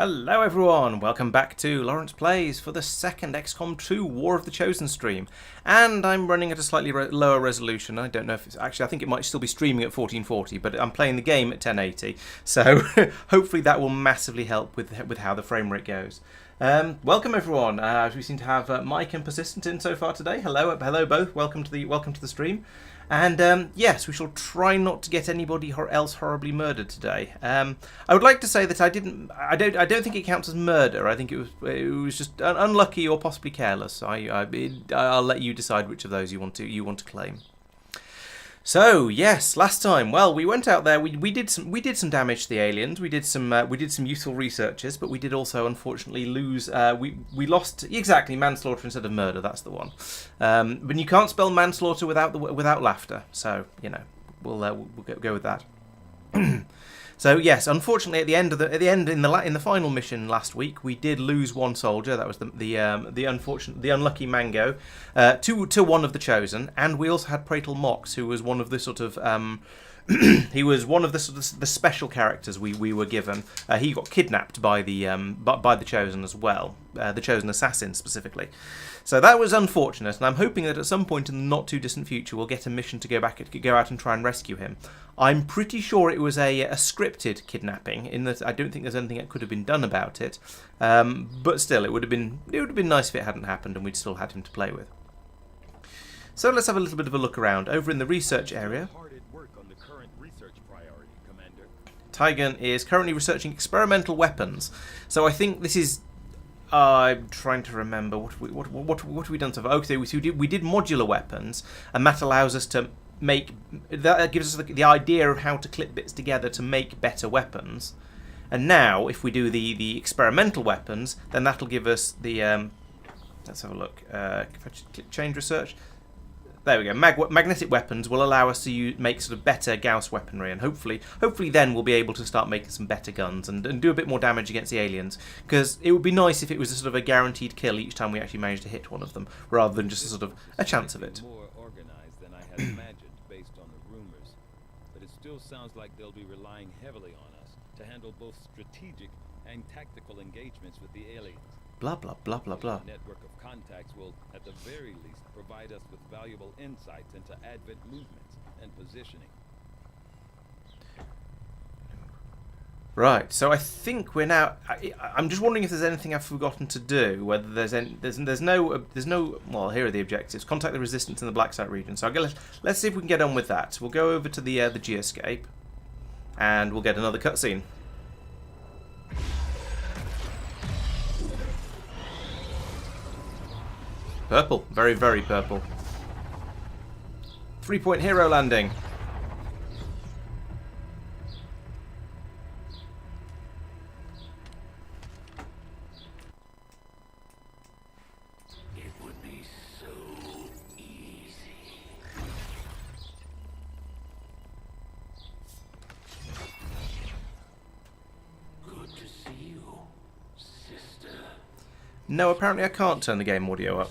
Hello everyone, welcome back to Laurence Plays for the second XCOM 2 War of the Chosen stream. And I'm running at a slightly lower resolution. I don't know if it's actually, I think it might still be streaming at 1440, but I'm playing the game at 1080. So hopefully that will massively help with how the frame rate goes. Welcome everyone. We seem to have Mike and Persistent in so far today. Hello both. Welcome to the stream. And yes, we shall try not to get anybody else horribly murdered today. I would like to say that I don't think it counts as murder. I think it was just unlucky or possibly careless. I'll let you decide which of those you want to claim. So yes, last time, well, we went out there. We did some damage to the aliens. We did some useful researches, but we did also unfortunately lose. We lost exactly manslaughter instead of murder. That's the one. But you can't spell manslaughter without laughter. So you know we'll go with that. So yes, unfortunately, at the end in the final mission last week, we did lose one soldier. That was the unlucky Mango to one of the Chosen, and we also had Praetor Mox, who was one of the sort of he was one of the sort of the special characters we were given. He got kidnapped by the Chosen as well, the Chosen assassin specifically. So that was unfortunate, and I'm hoping that at some point in the not too distant future we'll get a mission to go out and try and rescue him. I'm pretty sure it was a scripted kidnapping, in that I don't think there's anything that could have been done about it. But still, it would have been nice if it hadn't happened and we'd still had him to play with. So let's have a little bit of a look around. Over in the research area, Tygan is currently researching experimental weapons. So I think this is. I'm trying to remember what have we done so far. Okay, we did modular weapons, and that allows us to make. That gives us the idea of how to clip bits together to make better weapons. And now, if we do the experimental weapons, then that'll give us the. Let's have a look. If I change research. There we go. Magnetic weapons will allow us to make sort of better Gauss weaponry, and hopefully then we'll be able to start making some better guns and do a bit more damage against the aliens. Because it would be nice if it was a sort of a guaranteed kill each time we actually managed to hit one of them, rather than just a sort of a chance of it. More organized than I had imagined based on the rumors, but it still sounds like they'll be relying heavily on us to handle both strategic and tactical engagements with the aliens. Blah blah blah blah blah. The network of contacts will, at the very least, provide us with valuable insights into advent movements and positioning. Right, so I think we're now. I'm just wondering if there's anything I've forgotten to do. Whether there's no. Well, here are the objectives: contact the resistance in the Black Site region. So let's see if we can get on with that. We'll go over to the geoscape, and we'll get another cutscene. Purple. Very, very purple. 3-point hero landing. It would be so easy. Good to see you, sister. No, apparently I can't turn the game audio up.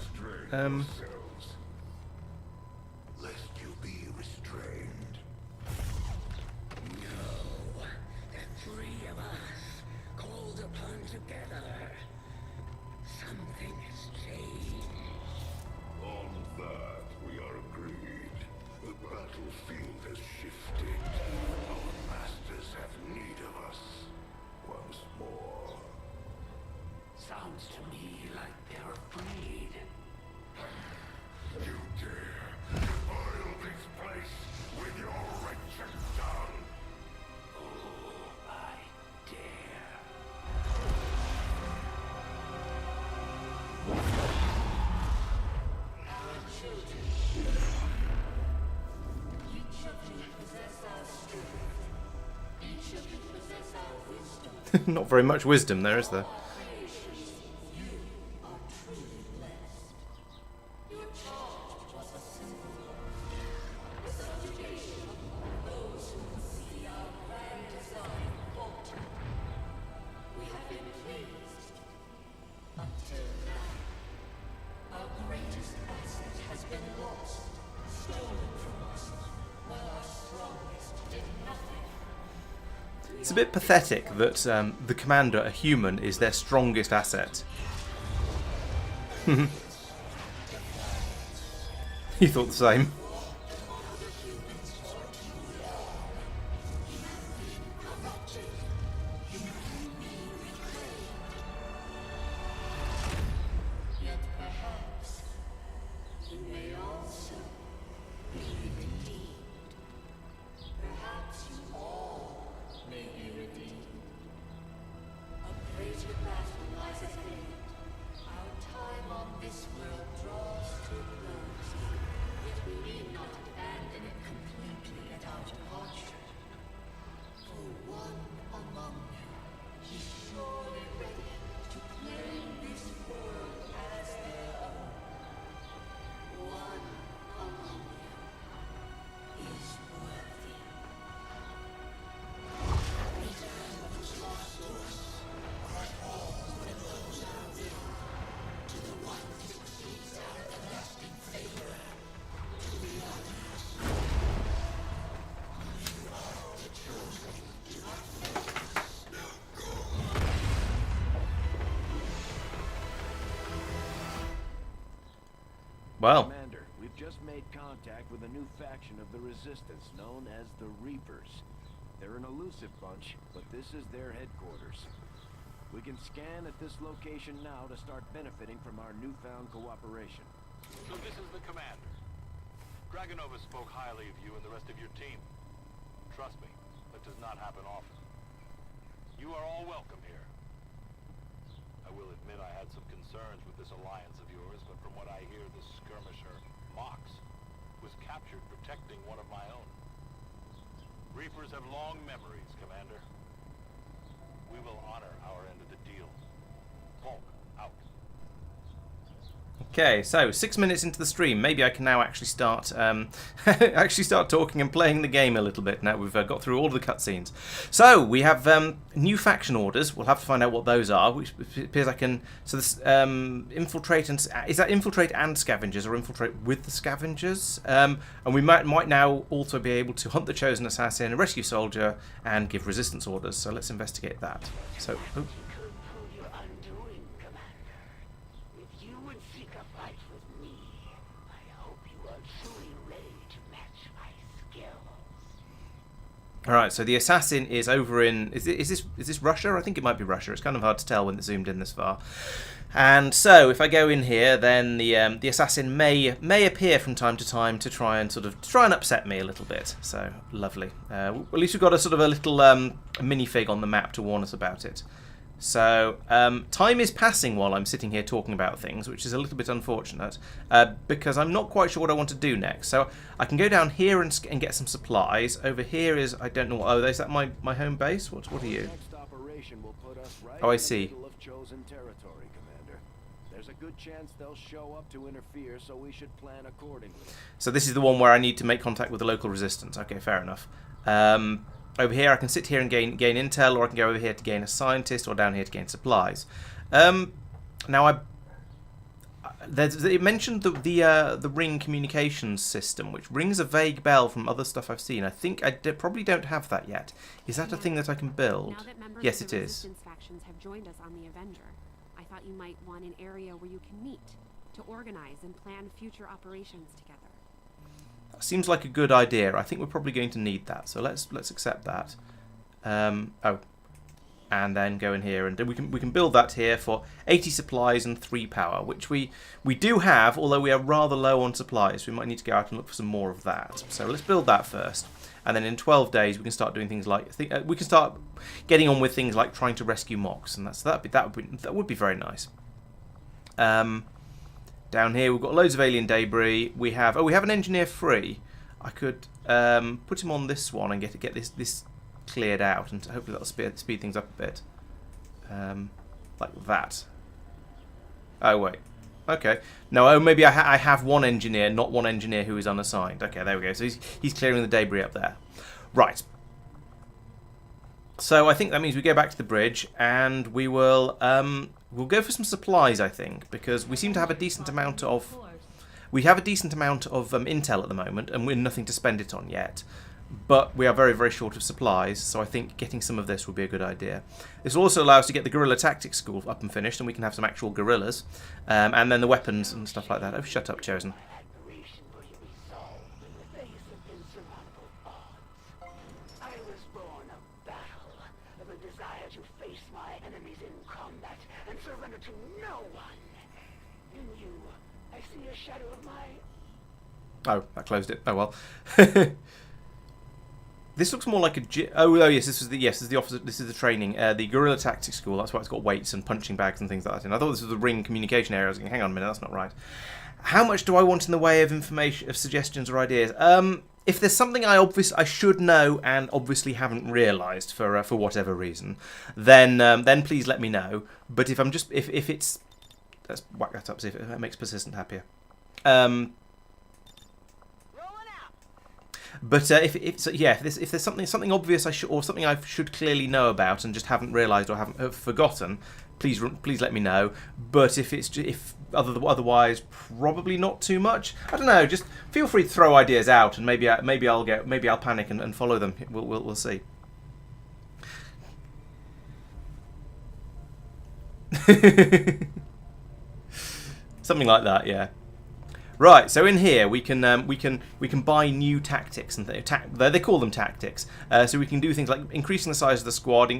Lest you be restrained. No, the three of us called upon together. Something has changed. On that we are agreed. The battlefield has shifted. Our masters have need of us once more. Sounds to me like they're afraid. You dare defile this place with your wretched tongue? Oh, I dare. Our children. Each of you possess our strength. Each of you possess our wisdom. Not very much wisdom there, is there? It's a bit pathetic that the commander, a human, is their strongest asset. He thought the same. Well, Commander, we've just made contact with a new faction of the Resistance known as the Reapers. They're an elusive bunch, but this is their headquarters. We can scan at this location now to start benefiting from our newfound cooperation. So this is the commander. Dragonova spoke highly of you and the rest of your team. Trust me, that does not happen often. You are all welcome here. I will admit I had some concerns with this alliance of yours, but from what I hear, this skirmisher, Mox, was captured protecting one of my own. Reapers have long memories, Commander. We will honor our end of the deal. Volk, out. okay, so 6 minutes into the stream, maybe I can now actually start actually start talking and playing the game a little bit. Now we've got through all the cutscenes. So we have new faction orders. We'll have to find out what those are. Which appears I can. So this infiltrate and is that infiltrate and scavengers, or infiltrate with the scavengers? And we might now also be able to hunt the chosen assassin, rescue soldier, and give resistance orders. So let's investigate that. So. Oh. Alright, so the assassin is over in... Is this Russia? I think it might be Russia. It's kind of hard to tell when it's zoomed in this far. And so, if I go in here, then the assassin may appear from time to time to try and upset me a little bit. So, lovely. At least we've got a sort of a little a minifig on the map to warn us about it. So, time is passing while I'm sitting here talking about things, which is a little bit unfortunate, because I'm not quite sure what I want to do next. So, I can go down here and get some supplies. Over here is, I don't know, oh, is that my home base? What are you? Next operation will put us right Oh, I in the see. middle of chosen territory, Commander. There's a good chance they'll show up to interfere, so we should plan accordingly. So this is the one where I need to make contact with the local resistance. Okay, fair enough. Over here I can sit here and gain intel, or I can go over here to gain a scientist, or down here to gain supplies. Now it mentioned the ring communications system, which rings a vague bell from other stuff I've seen. I think I probably don't have that yet. Is that a thing that I can build? Now that members Yes, of the it is. resistance factions have joined us on the Avenger, I thought you might want an area where you can meet to organize and plan future operations together. Seems like a good idea. I think we're probably going to need that, so let's accept that. Oh, and then go in here, and we can build that here for 80 supplies and 3 power, which we do have, although we are rather low on supplies. We might need to go out and look for some more of that. So let's build that first, and then in 12 days we can start doing things like we can start getting on with things like trying to rescue Mox, and that would be very nice. Down here we've got loads of alien debris. We have an engineer free. I could put him on this one and get this cleared out, and hopefully that'll speed things up a bit. Like that. Oh wait. Okay. No. Oh, maybe I have one engineer, not one engineer who is unassigned. Okay, there we go. So he's clearing the debris up there. Right. So I think that means we go back to the bridge, and we will we'll go for some supplies, I think, because we seem to have a decent amount of intel at the moment, and we're nothing to spend it on yet. but we are very, very short of supplies, so I think getting some of this would be a good idea. This will also allow us to get the guerrilla tactics school up and finished, and we can have some actual guerrillas, and then the weapons and stuff like that. Oh, shut up, Chosen. Admiration for your resolve in the face of insurmountable odds. I was born of battle, of a desire to face my enemies in combat and surrender to no one. In you, I see a shadow of my... Oh, that closed it. Oh well. This looks more like a... yes, this is the officer. This is the training. The guerrilla tactics school. That's why it's got weights and punching bags and things like that. And I thought this was the ring communication area. I was thinking, hang on a minute, that's not right. How much do I want in the way of information, of suggestions or ideas? If there's something I should know and obviously haven't realised for whatever reason, then please let me know. But if I'm just if it's, let's whack that up, see if it makes persistent happier. But if there's something obvious something I should clearly know about and just haven't realised or have forgotten, please let me know. But if otherwise probably not too much. I don't know. Just feel free to throw ideas out, and maybe I'll panic and follow them. We'll see. Something like that, yeah. Right, so in here we can buy new tactics and they call them tactics. So we can do things like increasing the size of the squad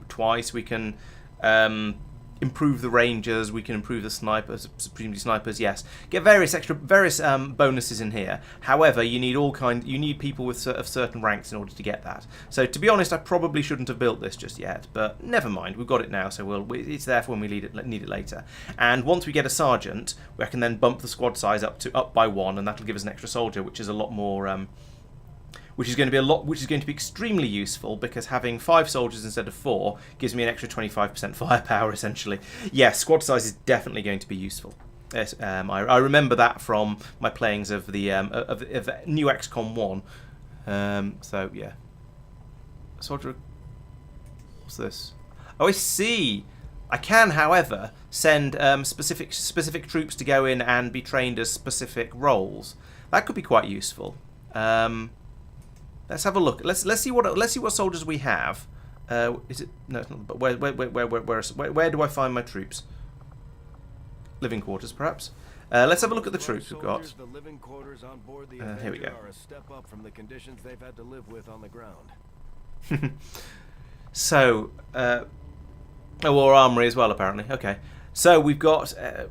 twice. We can improve the rangers. We can improve the snipers, presumably snipers. Yes, get various bonuses in here. However, you need people of certain ranks in order to get that. So to be honest, I probably shouldn't have built this just yet. But never mind, we've got it now, so it's there for when we need it later. And once we get a sergeant, we can then bump the squad size up by 1, and that'll give us an extra soldier, which is a lot more. Which is going to be extremely useful, because having 5 soldiers instead of 4 gives me an extra 25% firepower, essentially. Yes, squad size is definitely going to be useful. Yes, I remember that from my playings of the of new XCOM 1. So yeah, soldier. What's this? Oh, I see. I can, however, send specific troops to go in and be trained as specific roles. That could be quite useful. Let's have a look. Let's see what soldiers we have. Is it no? It's not, but where do I find my troops? Living quarters, perhaps. Let's have a look at the troops we've got. The living quarters on board the Here we go. are a step up from the conditions they've had to live with on the ground. So, or armory as well, apparently. Okay. So we've got a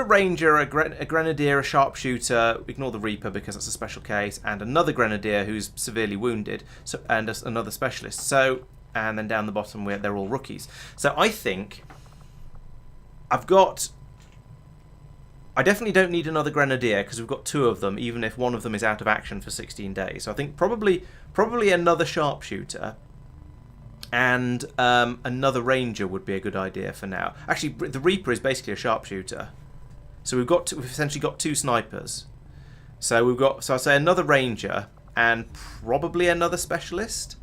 ranger, a grenadier, a sharpshooter. Ignore the reaper because that's a special case, and another grenadier who's severely wounded. So another specialist. So and then down the bottom they're all rookies. So I think I definitely don't need another grenadier because we've got 2 of them, even if one of them is out of action for 16 days. So I think probably another sharpshooter. And another ranger would be a good idea for now. Actually, the Reaper is basically a sharpshooter, so we've essentially got 2 snipers. So I'll say another ranger and probably another specialist.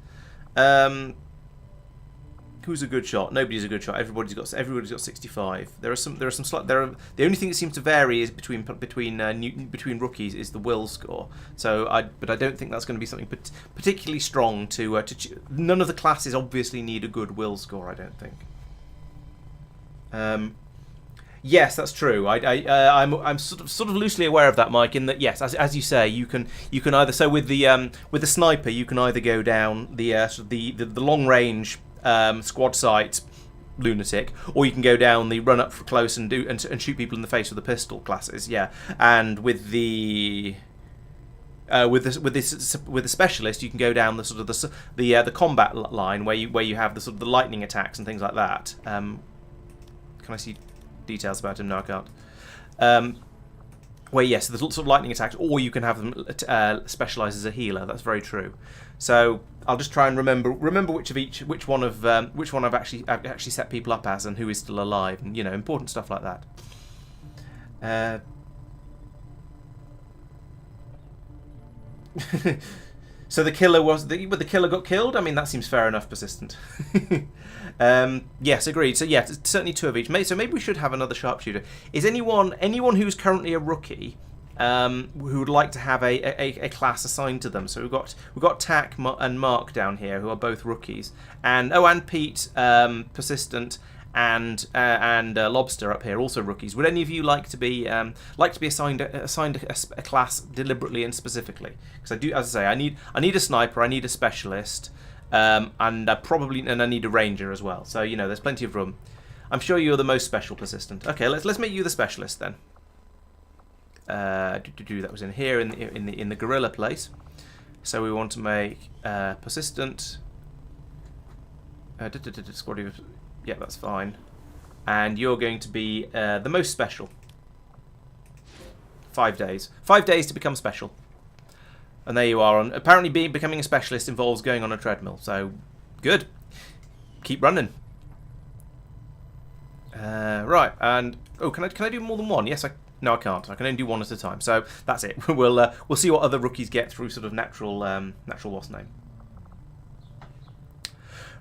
Who's a good shot? Nobody's a good shot. Everybody's got 65. The only thing that seems to vary is between rookies is the will score. But I don't think that's going to be something particularly strong to none of the classes obviously need a good will score, I don't think. Yes, that's true. I'm sort of loosely aware of that, Mike. In that, yes, as you say, you can either, so with the sniper, you can either go down the long range squad sight lunatic, or you can go down the run up for close and shoot people in the face with the pistol classes. Yeah, and with the specialist, you can go down the sort of the combat line where you have the sort of the lightning attacks and things like that. Can I see details about him? No, I can't. Where yes, the sort of lightning attacks, or you can have them specialise as a healer. That's very true. So I'll just try and remember which one I've actually set people up as, and who is still alive, and important stuff like that. So the killer the killer got killed. I mean, that seems fair enough. Persistent. Yes, agreed. So yeah, certainly 2 of each. So maybe we should have another sharpshooter. Is anyone who's currently a rookie who would like to have a class assigned to them. So we've got Tack and Mark down here, who are both rookies, and Pete, Persistent, and Lobster up here, also rookies. Would any of you like to be assigned a class deliberately and specifically? Because I do, as I say, I need a sniper, I need a specialist, and I need a ranger as well. So you know, there's plenty of room. I'm sure you're the most special, Persistent. Okay, let's make you the specialist then. That was in here in the gorilla place. So we want to make Persistent. Yeah, that's fine. And you're going to be the most special. 5 days. 5 days to become special. And there you are. Apparently, becoming a specialist involves going on a treadmill. So, good. Keep running. Right. And can I do more than one? Yes, no, I can't. I can only do one at a time. So that's it. We'll see what other rookies get through sort of natural what's name.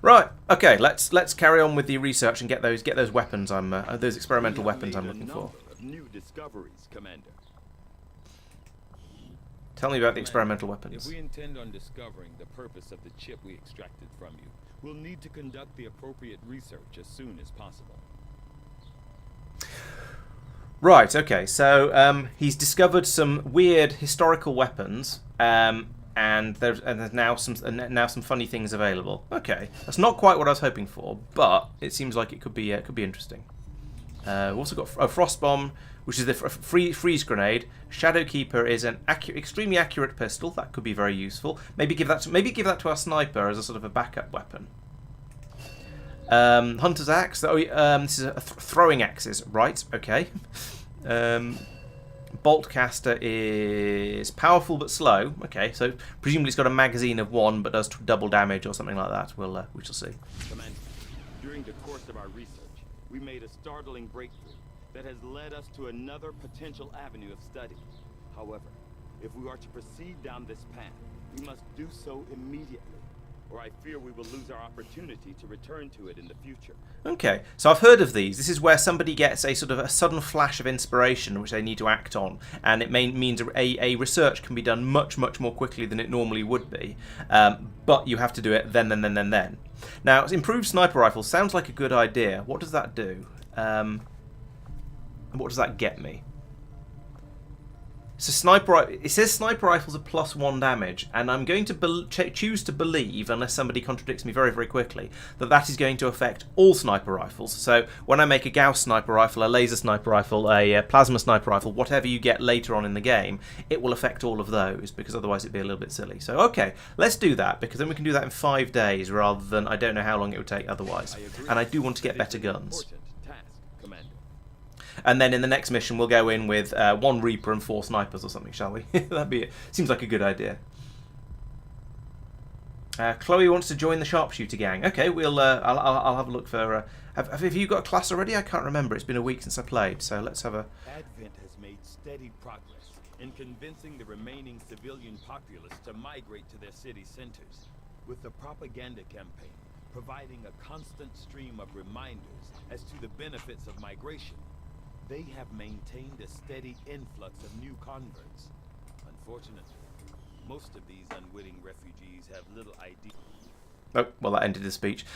Right. Okay. Let's carry on with the research and get those weapons. Those experimental weapons I'm looking for. New discoveries, Commander. Tell me about the experimental weapons. If we intend on discovering the purpose of the chip we extracted from you, we'll need to conduct the appropriate research as soon as possible. Right. Okay. So he's discovered some weird historical weapons, and there's now some funny things available. Okay, that's not quite what I was hoping for, but it seems like it could be interesting. We've also got a frost bomb, which is the freeze grenade. Shadowkeeper is an extremely accurate pistol that could be very useful. Maybe give that to our sniper as a sort of a backup weapon. Hunter's axe. This is a throwing axes. Right. Okay. Bolt caster is powerful but slow. Okay, so presumably it's got a magazine of 1 but does double damage or something like that. We shall see. Commander, during the course of our research, we made a startling breakthrough that has led us to another potential avenue of study. However, if we are to proceed down this path, we must do so immediately, or I fear we will lose our opportunity to return to it in the future. Okay, so I've heard of these. This is where somebody gets a sort of a sudden flash of inspiration which they need to act on, and it means a research can be done much more quickly than it normally would be, but you have to do it then. Now, improved sniper rifles sounds like a good idea. What does that do? And what does that get me? So it says sniper rifles are +1 damage, and I'm going to choose to believe, unless somebody contradicts me very quickly, that is going to affect all sniper rifles. So when I make a Gauss sniper rifle, a laser sniper rifle, a plasma sniper rifle, whatever you get later on in the game, it will affect all of those, because otherwise it'd be a little bit silly. So okay, let's do that, because then we can do that in 5 days, rather than I don't know how long it would take otherwise. And I do want to get better guns. And then in the next mission, we'll go in with 1 Reaper and 4 snipers or something, shall we? That'd be it. Seems like a good idea. Chloe wants to join the sharpshooter gang. Okay, I'll have a look for. Have you got a class already? I can't remember. It's been a week since I played, so let's have a. Advent has made steady progress in convincing the remaining civilian populace to migrate to their city centers, with the propaganda campaign providing a constant stream of reminders as to the benefits of migration. They have maintained a steady influx of new converts. Unfortunately, most of these unwitting refugees have little idea. Oh, well, that ended the speech.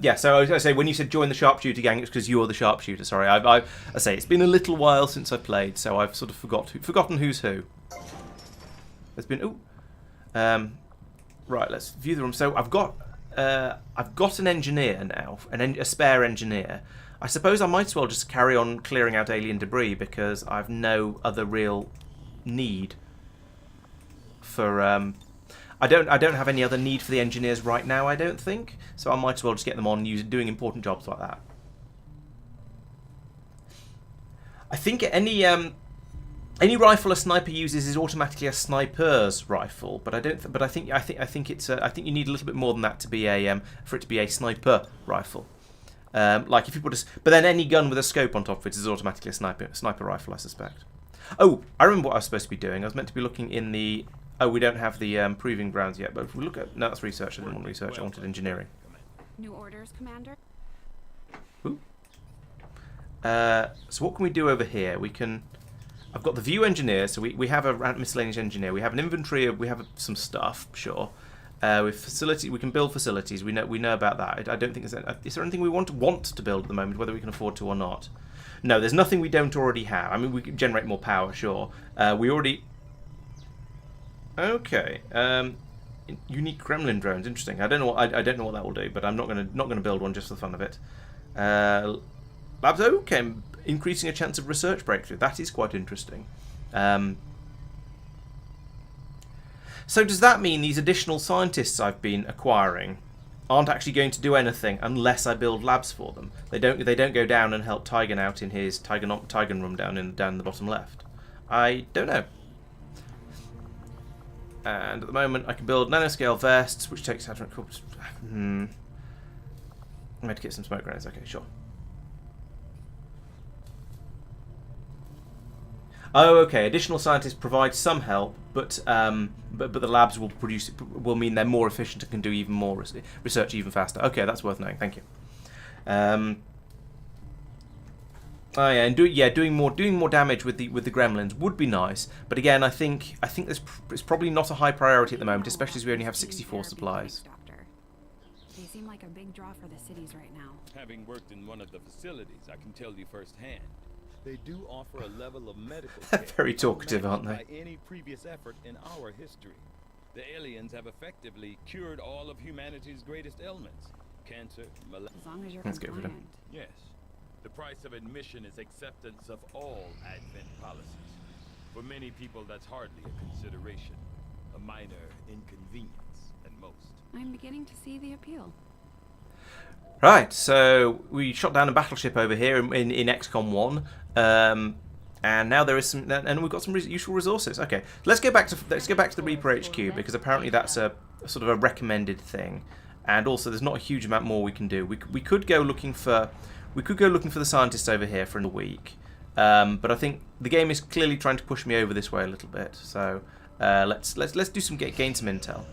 Yeah, so I say, when you said join the sharpshooter gang, it's because you're the sharpshooter. Sorry, I say it's been a little while since I played, so I've sort of forgotten who's who. There's been right. Let's view the room. So I've got an engineer now, a spare engineer. I suppose I might as well just carry on clearing out alien debris, because I've no other real need for. I don't have any other need for the engineers right now, I don't think. So I might as well just get them on doing important jobs like that. I think any rifle a sniper uses is automatically a sniper's rifle, but I don't. But I think it's. I think you need a little bit more than that to be for it to be a sniper rifle. Like if you put but then any gun with a scope on top of it is automatically a sniper rifle, I suspect. Oh, I remember what I was supposed to be doing. I was meant to be looking in the. Oh, we don't have the proving grounds yet. But if we look at no, that's research. I didn't want research. I wanted engineering. New orders, Commander. Ooh. So what can we do over here? We can. I've got the view engineer, so we have a miscellaneous engineer. We have an inventory. We have some stuff, sure. With facility, we can build facilities. We know about that. I don't think there's. Is there anything we want to build at the moment, whether we can afford to or not? No, there's nothing we don't already have. I mean, we can generate more power, sure. We already. Okay. Unique gremlin drones. Interesting. I don't know what I don't know what that will do, but I'm not gonna build one just for the fun of it. Labs. Okay. Increasing a chance of research breakthrough. That is quite interesting. So does that mean these additional scientists I've been acquiring aren't actually going to do anything unless I build labs for them? They don't go down and help Tygon out in his Tygon room down in the bottom left. I don't know. And at the moment I can build nanoscale vests, which takes out. I'm going to get some smoke grenades. Okay, sure. Oh, okay. Additional scientists provide some help, but the labs will mean they're more efficient and can do even more research even faster. Okay, that's worth knowing. Thank you. Oh yeah, and doing more damage with the gremlins would be nice. But again, I think it's probably not a high priority at the moment, especially as we only have 64 supplies. They seem like a big draw for the cities right now. Having worked in one of the facilities, I can tell you firsthand. They do offer a level of medical care Very talkative, aren't they? by any previous effort in our history. The aliens have effectively cured all of humanity's greatest ailments: cancer, malaria. As long as you're Let's go for compliant. Yes. The price of admission is acceptance of all advent policies. For many people, that's hardly a consideration. A minor inconvenience at most. I'm beginning to see the appeal. Right, so we shot down a battleship over here in XCOM 1, and now there is some, and we've got some useful resources. Okay, let's go back to the Reaper HQ, because apparently that's a sort of a recommended thing, and also there's not a huge amount more we can do. We could go looking for the scientists over here for a week, but I think the game is clearly trying to push me over this way a little bit. So let's do some gain some intel.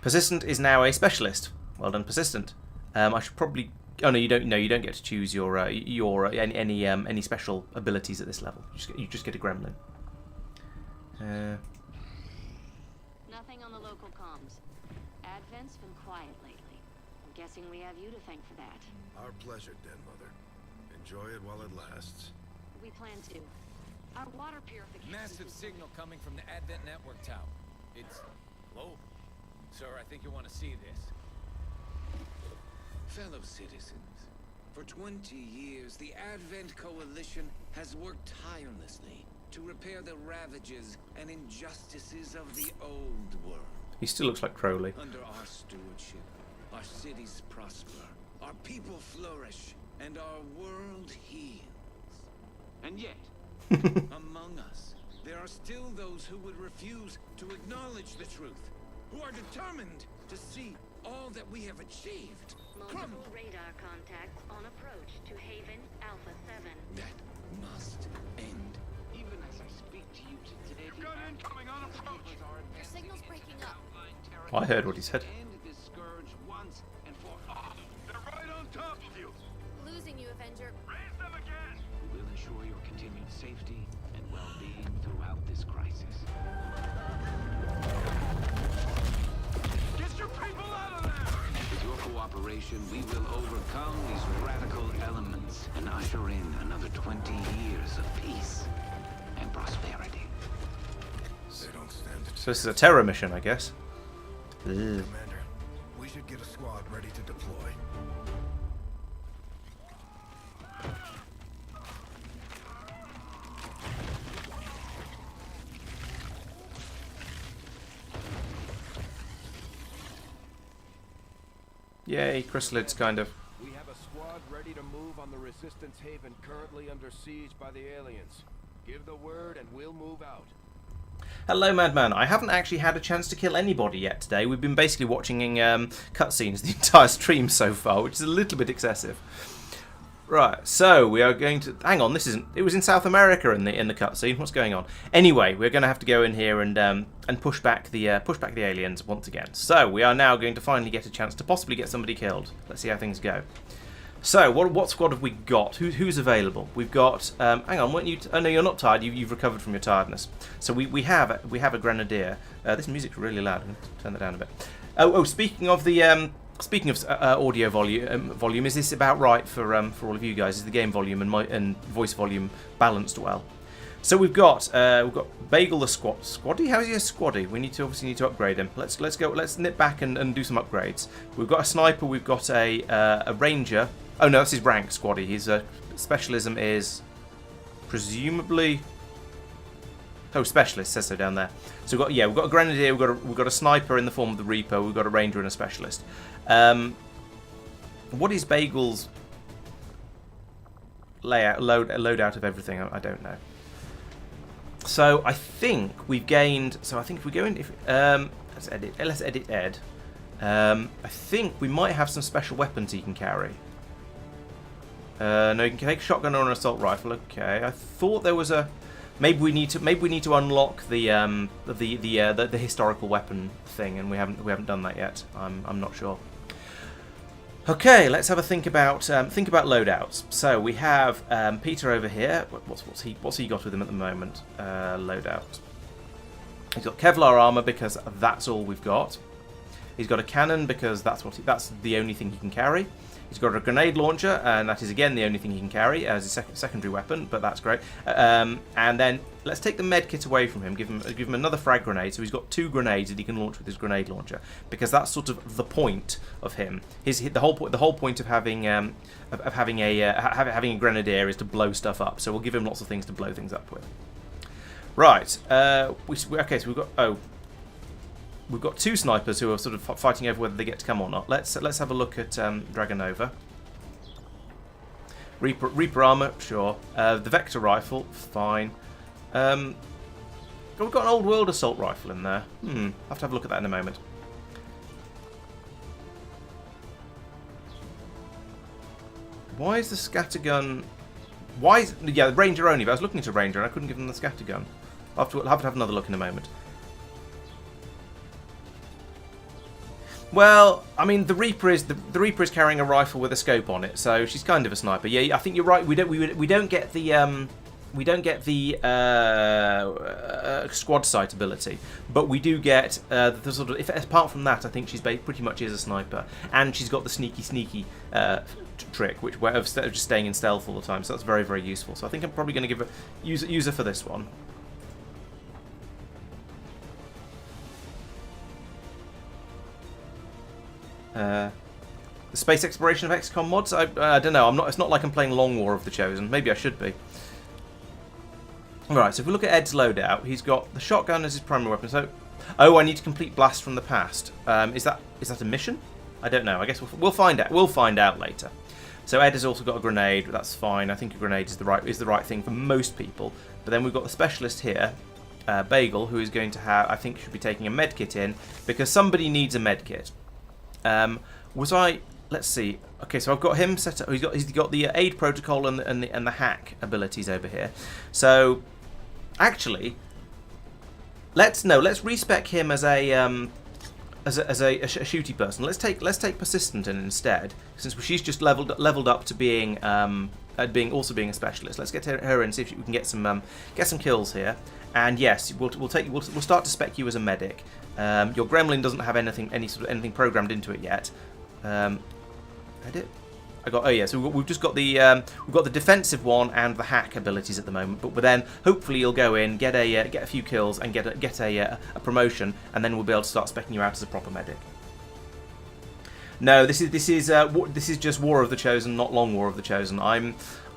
Persistent is now a specialist. Well done, Persistent. I should probably. Oh no, you don't. No, you don't get to choose your any special abilities at this level. You just get a gremlin. Nothing on the local comms. Advent's been quiet lately. I'm guessing we have you to thank for that. Our pleasure, Den Mother. Enjoy it while it lasts. We plan to. Our water purification. Massive signal coming from the Advent network tower. It's global. Sir, I think you want to see this. Fellow citizens, for 20 years, the Advent Coalition has worked tirelessly to repair the ravages and injustices of the old world. He still looks like Crowley. Under our stewardship, our cities prosper, our people flourish, and our world heals. And yet, among us, there are still those who would refuse to acknowledge the truth, who are determined to see all that we have achieved crumble. Multiple radar contacts on approach to Haven Alpha 7. That must end. Even as I speak to you today, You've got incoming on approach. Your signal's breaking up. I heard what he said. End this scourge once and for all. They're right on top of you. Losing you, Avenger. Raise them again. We will ensure your continued safety and well-being throughout this crisis. Get your people out of there. With your cooperation, we will overcome these radical elements and usher in another 20 years of peace and prosperity. They don't stand a So this is a terror mission, I guess. Ugh. Commander, we should get a squad ready to deploy. Yay, Chrysalid's kind of. We have a squad ready to move on the Resistance Haven currently under siege by the aliens. Give the word and we'll move out. Hello, Madman. I haven't actually had a chance to kill anybody yet today. We've been basically watching cutscenes the entire stream so far, which is a little bit excessive. Right, so we are going to hang on. This isn't. It was in South America in the cutscene. What's going on? Anyway, we're going to have to go in here and push back the aliens once again. So we are now going to finally get a chance to possibly get somebody killed. Let's see how things go. So, what squad have we got? Who's available? We've got. Hang on, weren't you? Oh no, you're not tired. You've recovered from your tiredness. So we have a grenadier. This music's really loud. I'm going to turn that down a bit. Oh, speaking of the audio volume, is this about right for all of you guys? Is the game volume and voice volume balanced well? So we've got Bagel the squaddy. How is he a squaddy? We obviously need to upgrade him. Let's go. Let's nip back and do some upgrades. We've got a sniper. We've got a ranger. Oh no, that's his rank, squaddy. His specialism is presumably specialist. Says so down there. So we've got a grenadier. We've got a sniper in the form of the Reaper. We've got a ranger and a specialist. What is Bagel's loadout of everything? I don't know. So I think we've gained. So I think if we go in, let's edit Ed. I think we might have some special weapons he can carry. No, you can take a shotgun or an assault rifle. Okay, I thought there was a. Maybe we need to unlock the historical weapon thing, and we haven't done that yet. I'm not sure. Okay, let's have a think about loadouts. So we have Peter over here. What's he got with him at the moment? Loadout. He's got Kevlar armor because that's all we've got. He's got a cannon because that's the only thing he can carry. He's got a grenade launcher, and that is again the only thing he can carry as a secondary weapon, but that's great. And then let's take the med kit away from him. Give him another frag grenade, so he's got 2 grenades that he can launch with his grenade launcher, because that's sort of the point of him. The whole point of having a grenadier is to blow stuff up. So we'll give him lots of things to blow things up with. Right. Okay. So we've got 2 snipers who are sort of fighting over whether they get to come or not. Let's have a look at Dragonova. Reaper armor, sure. The Vector rifle, fine. We've got an old world assault rifle in there. I'll have to have a look at that in a moment. Why is the scattergun? The Ranger only? But I was looking at a Ranger and I couldn't give them the scattergun. I'll have to have another look in a moment. Well, I mean, the Reaper is carrying a rifle with a scope on it, so she's kind of a sniper. Yeah, I think you're right. We don't get the squad sight ability, but we do get the sort of. Apart from that, I think she's pretty much is a sniper, and she's got the sneaky trick, which of just staying in stealth all the time. So that's very, very useful. So I think I'm probably going to use her for this one. The space exploration of XCOM mods? I don't know. It's not like I'm playing Long War of the Chosen. Maybe I should be. Alright, so if we look at Ed's loadout, he's got the shotgun as his primary weapon. So, I need to complete Blast from the Past. Is that a mission? I don't know. I guess we'll find out. We'll find out later. So Ed has also got a grenade. That's fine. I think a grenade is the right thing for most people. But then we've got the specialist here, Bagel, who is going to have. I think should be taking a med kit in because somebody needs a med kit. Let's see. Okay, so I've got him set up. He's got the aid protocol and the hack abilities over here. So, actually, let's respec him as a shooty person. Let's take persistent in instead, since she's just leveled up to being a specialist. Let's get her in, see if we can get some kills here. And yes, we'll start to spec you as a medic. Your gremlin doesn't have anything programmed into it yet. Edit. So we've just got the defensive one and the hack abilities at the moment. But then hopefully you'll go in, get a few kills, and get a promotion, and then we'll be able to start speccing you out as a proper medic. No, this is just War of the Chosen, not Long War of the Chosen. I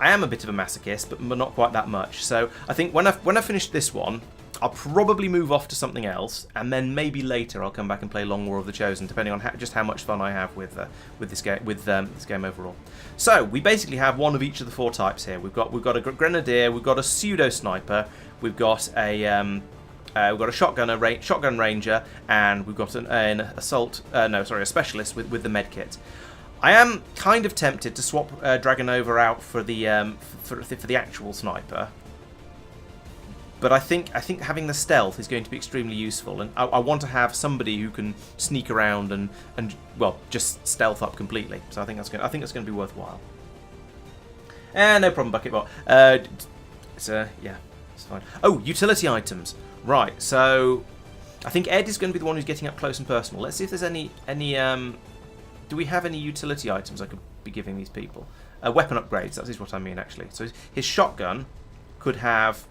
am a bit of a masochist, but not quite that much. So I think when I finish this one, I'll probably move off to something else, and then maybe later I'll come back and play Long War of the Chosen, depending on just how much fun I have with this game overall. So we basically have one of each of the 4 types here. We've got a grenadier, we've got a pseudo sniper, we've got a shotgun ranger, and we've got a specialist with the med kit. I am kind of tempted to swap Dragonova out for the actual sniper. But I think having the stealth is going to be extremely useful, and I want to have somebody who can sneak around and just stealth up completely. So I think that's going to be worthwhile. No problem, Bucketbot. Yeah, it's fine. Oh, utility items. Right, so I think Ed is going to be the one who's getting up close and personal. Let's see if there's any do we have any utility items I could be giving these people? Weapon upgrades, that is what I mean, actually. So his shotgun could have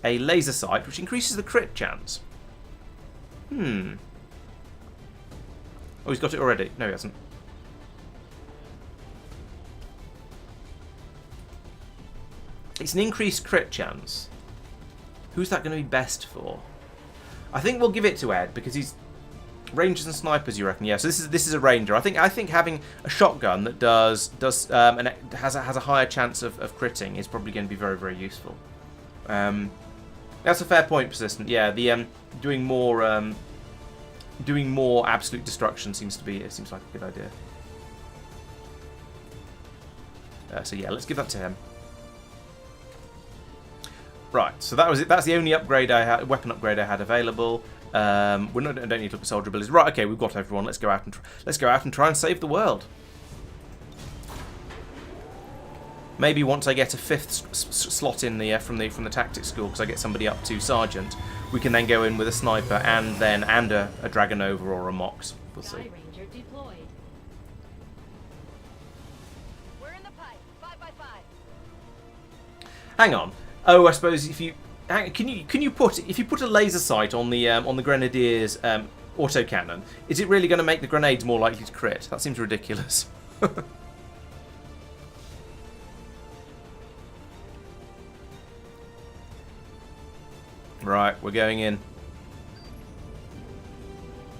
a laser sight, which increases the crit chance. Oh, he's got it already. No, he hasn't. It's an increased crit chance. Who's that going to be best for? I think we'll give it to Ed because he's rangers and snipers. You reckon? Yeah. So this is a ranger. I think having a shotgun that and it has a higher chance of critting is probably going to be very, very useful. That's a fair point, Persistent. Yeah. The doing more absolute destruction seems like a good idea. So yeah, let's give that to him. Right, so that was it. That's the only upgrade I had, weapon upgrade I had available. I don't need to look at soldier abilities. Right, okay, we've got everyone. Let's go out and try and save the world. Maybe once I get a 5th slot in the from the tactics school, because I get somebody up to sergeant, we can then go in with a sniper and a Dragonova or a Mox. We'll see. Ranger deployed. We're in the pipe. 5x5. Hang on. Oh, I suppose if you can you put a laser sight on the grenadier's autocannon, is it really going to make the grenades more likely to crit? That seems ridiculous. Right, we're going in.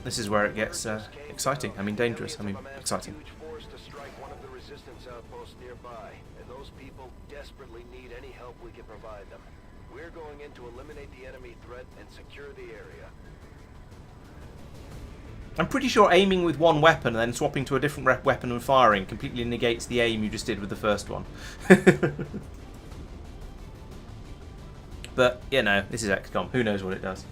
This is where it gets exciting. I mean, dangerous. I mean, exciting. Desperately need any help we can provide them. We're going in to eliminate the enemy threat and secure the area. I'm pretty sure aiming with one weapon and then swapping to a different weapon and firing completely negates the aim you just did with the first one. But, you know, this is XCOM. Who knows what it does?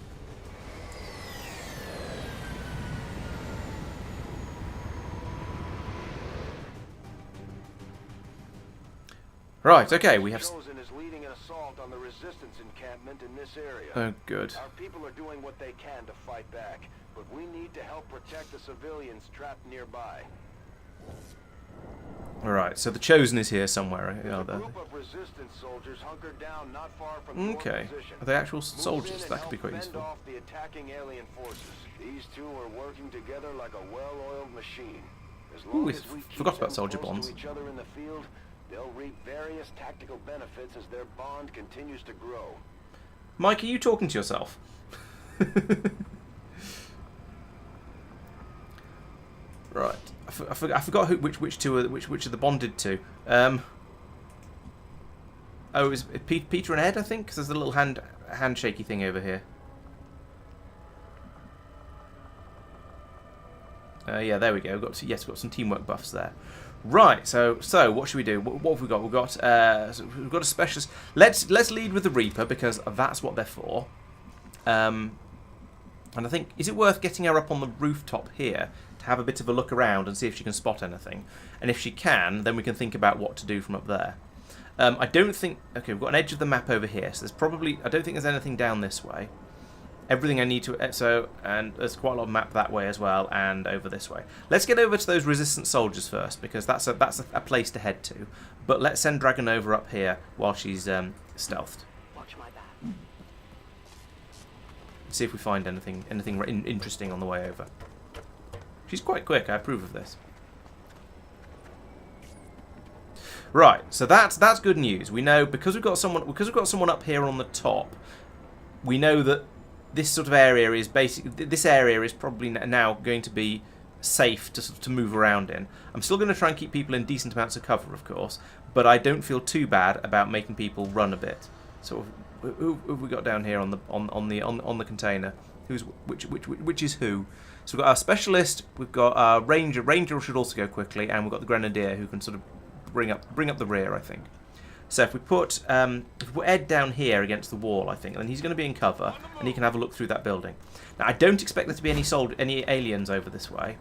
Right, okay, we have... Chosen is leading an assault on the resistance encampment in this area. Oh, good. Our people are doing what they can to fight back, but we need to help protect the civilians trapped nearby. Alright, so the Chosen is here somewhere. There's a group of resistance soldiers hunkered down not far from your position. Are they actual soldiers? That could be quite useful. Off the attacking alien forces. These two are working together like a well-oiled machine. As long as we forgot about soldier bonds. To each other in the field, they'll reap various tactical benefits as their bond continues to grow. Mike, are you talking to yourself? Right, I forgot which two are which are the bonded to. Oh, it was Peter and Ed, I think, because there's a little handshaky thing over here. Yeah, there we go. We've got some teamwork buffs there. Right, so what should we do? What have we got? We've got a specialist. Let's lead with the Reaper because that's what they're for. And I think, is it worth getting her up on the rooftop here to have a bit of a look around and see if she can spot anything? And if she can, then we can think about what to do from up there. I don't think... Okay, we've got an edge of the map over here, so there's probably... I don't think there's anything down this way. Everything I need to... and there's quite a lot of map that way as well, and over this way. Let's get over to those resistant soldiers first, because that's a place to head to. But let's send Dragonova up here while she's stealthed. Watch my back. See if we find anything interesting on the way over. She's quite quick. I approve of this. Right, so that's good news. We know because we've got someone up here on the top. We know that this sort of area is probably now going to be safe to move around in. I'm still going to try and keep people in decent amounts of cover, of course, but I don't feel too bad about making people run a bit. So who have we got down here on the container? Which is who? So we've got our specialist, we've got our ranger. Ranger should also go quickly, and we've got the grenadier who can sort of bring up the rear, I think. So if we put Ed down here against the wall, I think, then he's going to be in cover, and he can have a look through that building. Now I don't expect there to be any aliens over this way,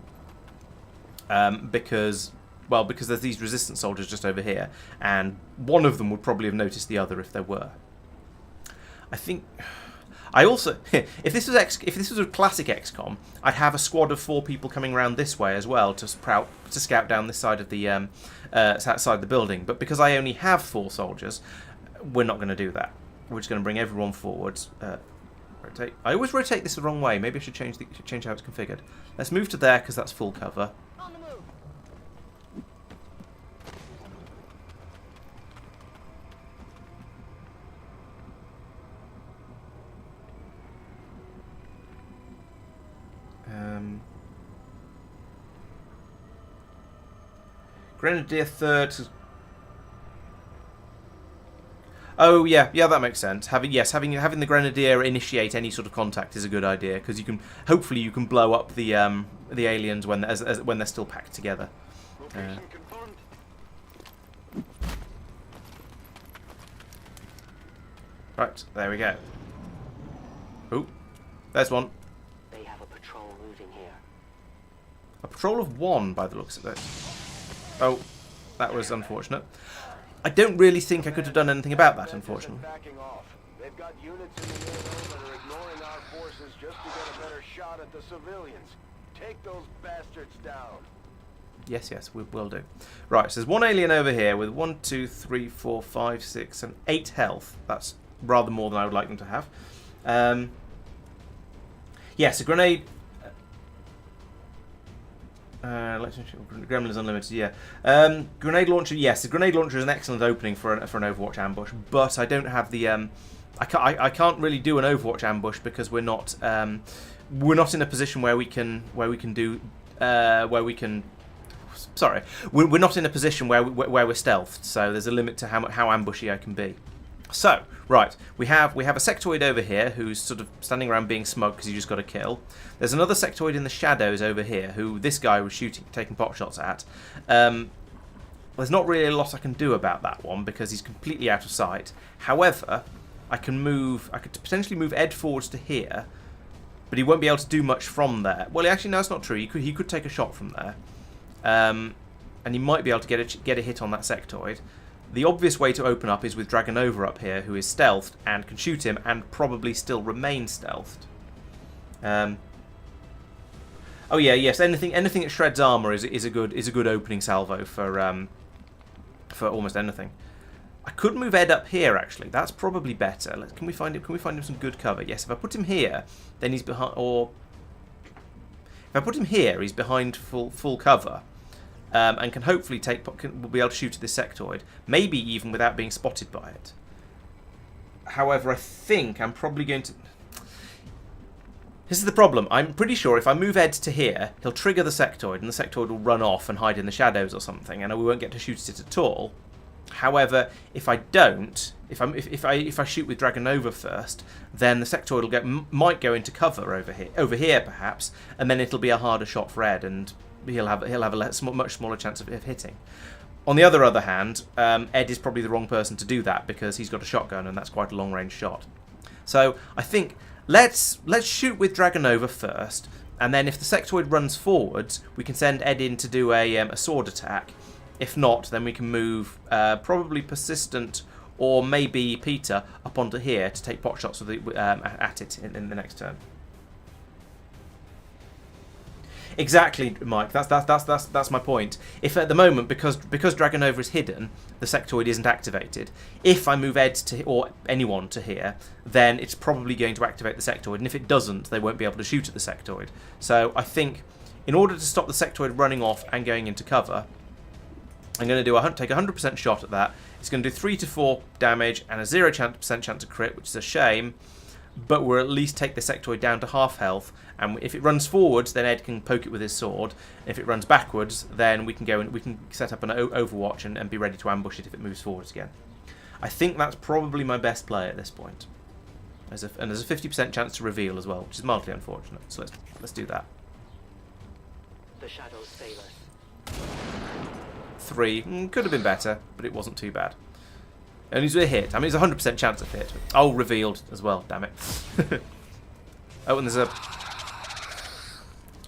because well, because there's these resistance soldiers just over here, and one of them would probably have noticed the other if there were. I think. I also, if this was a classic XCOM, I'd have a squad of 4 people coming around this way as well to scout down this side of the side of the building. But because I only have 4 soldiers, we're not going to do that. We're just going to bring everyone forwards. Rotate. I always rotate this the wrong way. Maybe I should change how it's configured. Let's move to there because that's full cover. On the move. Grenadier third. Oh yeah, that makes sense. Having the Grenadier initiate any sort of contact is a good idea because hopefully you can blow up the aliens when they're still packed together. Location confirmed. Right, there we go. Oh, there's one. They have a patrol moving here. A patrol of 1 by the looks of it. Oh, that was unfortunate. I don't really think I could have done anything about that, unfortunately. Backing off. They've got units in the area that are ignoring our forces just to get a better shot at the civilians. Take those bastards down. Yes, we will do. Right, so there's 1 alien over here with 1, 2, 3, 4, 5, 6, and 8 health. That's rather more than I would like them to have. Yes, a grenade. Gremlins Unlimited, yeah. Grenade launcher, yes. The grenade launcher is an excellent opening for an Overwatch ambush, but I don't have the. I can't really do an Overwatch ambush because we're not in a position where we can do Sorry, we're not in a position where we're stealthed, so there's a limit to how ambushy I can be. So, right, we have a sectoid over here who's sort of standing around being smug because he just got a kill. There's another sectoid in the shadows over here who this guy was taking pot shots at. There's not really a lot I can do about that one because he's completely out of sight. However, I could potentially move Ed forwards to here, but he won't be able to do much from there. Well, actually, no, that's not true. He could take a shot from there, and he might be able to get a hit on that sectoid. The obvious way to open up is with Dragonova up here, who is stealthed and can shoot him and probably still remain stealthed. Oh yeah, yes. Anything that shreds armor is a good opening salvo for almost anything. I could move Ed up here actually. That's probably better. Can we find him some good cover? Yes. If I put him here, then he's behind. Or if I put him here, he's behind full cover. And can hopefully will be able to shoot at this sectoid, maybe even without being spotted by it. However, I think I'm probably going to. This is the problem. I'm pretty sure if I move Ed to here, he'll trigger the sectoid, and the sectoid will run off and hide in the shadows or something, and we won't get to shoot at it at all. However, if I don't, if I shoot with Dragonova first, then the sectoid might go into cover over here perhaps, and then it'll be a harder shot for Ed, and he'll have a much smaller chance of hitting. On the other hand, Ed is probably the wrong person to do that because he's got a shotgun and that's quite a long range shot. So I think let's shoot with Dragonova first, and then if the sectoid runs forwards, we can send Ed in to do a sword attack. If not, then we can move probably Persistent or maybe Peter up onto here to take pot shots at it in the next turn. Exactly, Mike. That's my point. If at the moment, because Dragonova is hidden, the sectoid isn't activated. If I move Ed or anyone to here, then it's probably going to activate the sectoid, and if it doesn't, they won't be able to shoot at the sectoid. So I think, in order to stop the sectoid running off and going into cover, I'm going to take a 100% shot at that. It's going to do 3 to 4 damage and a 0% chance to crit, which is a shame. But we'll at least take the sectoid down to half health, and if it runs forwards, then Ed can poke it with his sword. If it runs backwards, then we can go and we can set up an Overwatch and be ready to ambush it if it moves forwards again. I think that's probably my best play at this point. And there's a 50% chance to reveal as well, which is mildly unfortunate. So let's do that. The shadows fail us. 3 could have been better, but it wasn't too bad. And he's a hit. I mean, it's a 100% chance of hit. Oh, revealed as well. Damn it. Oh, and there's a.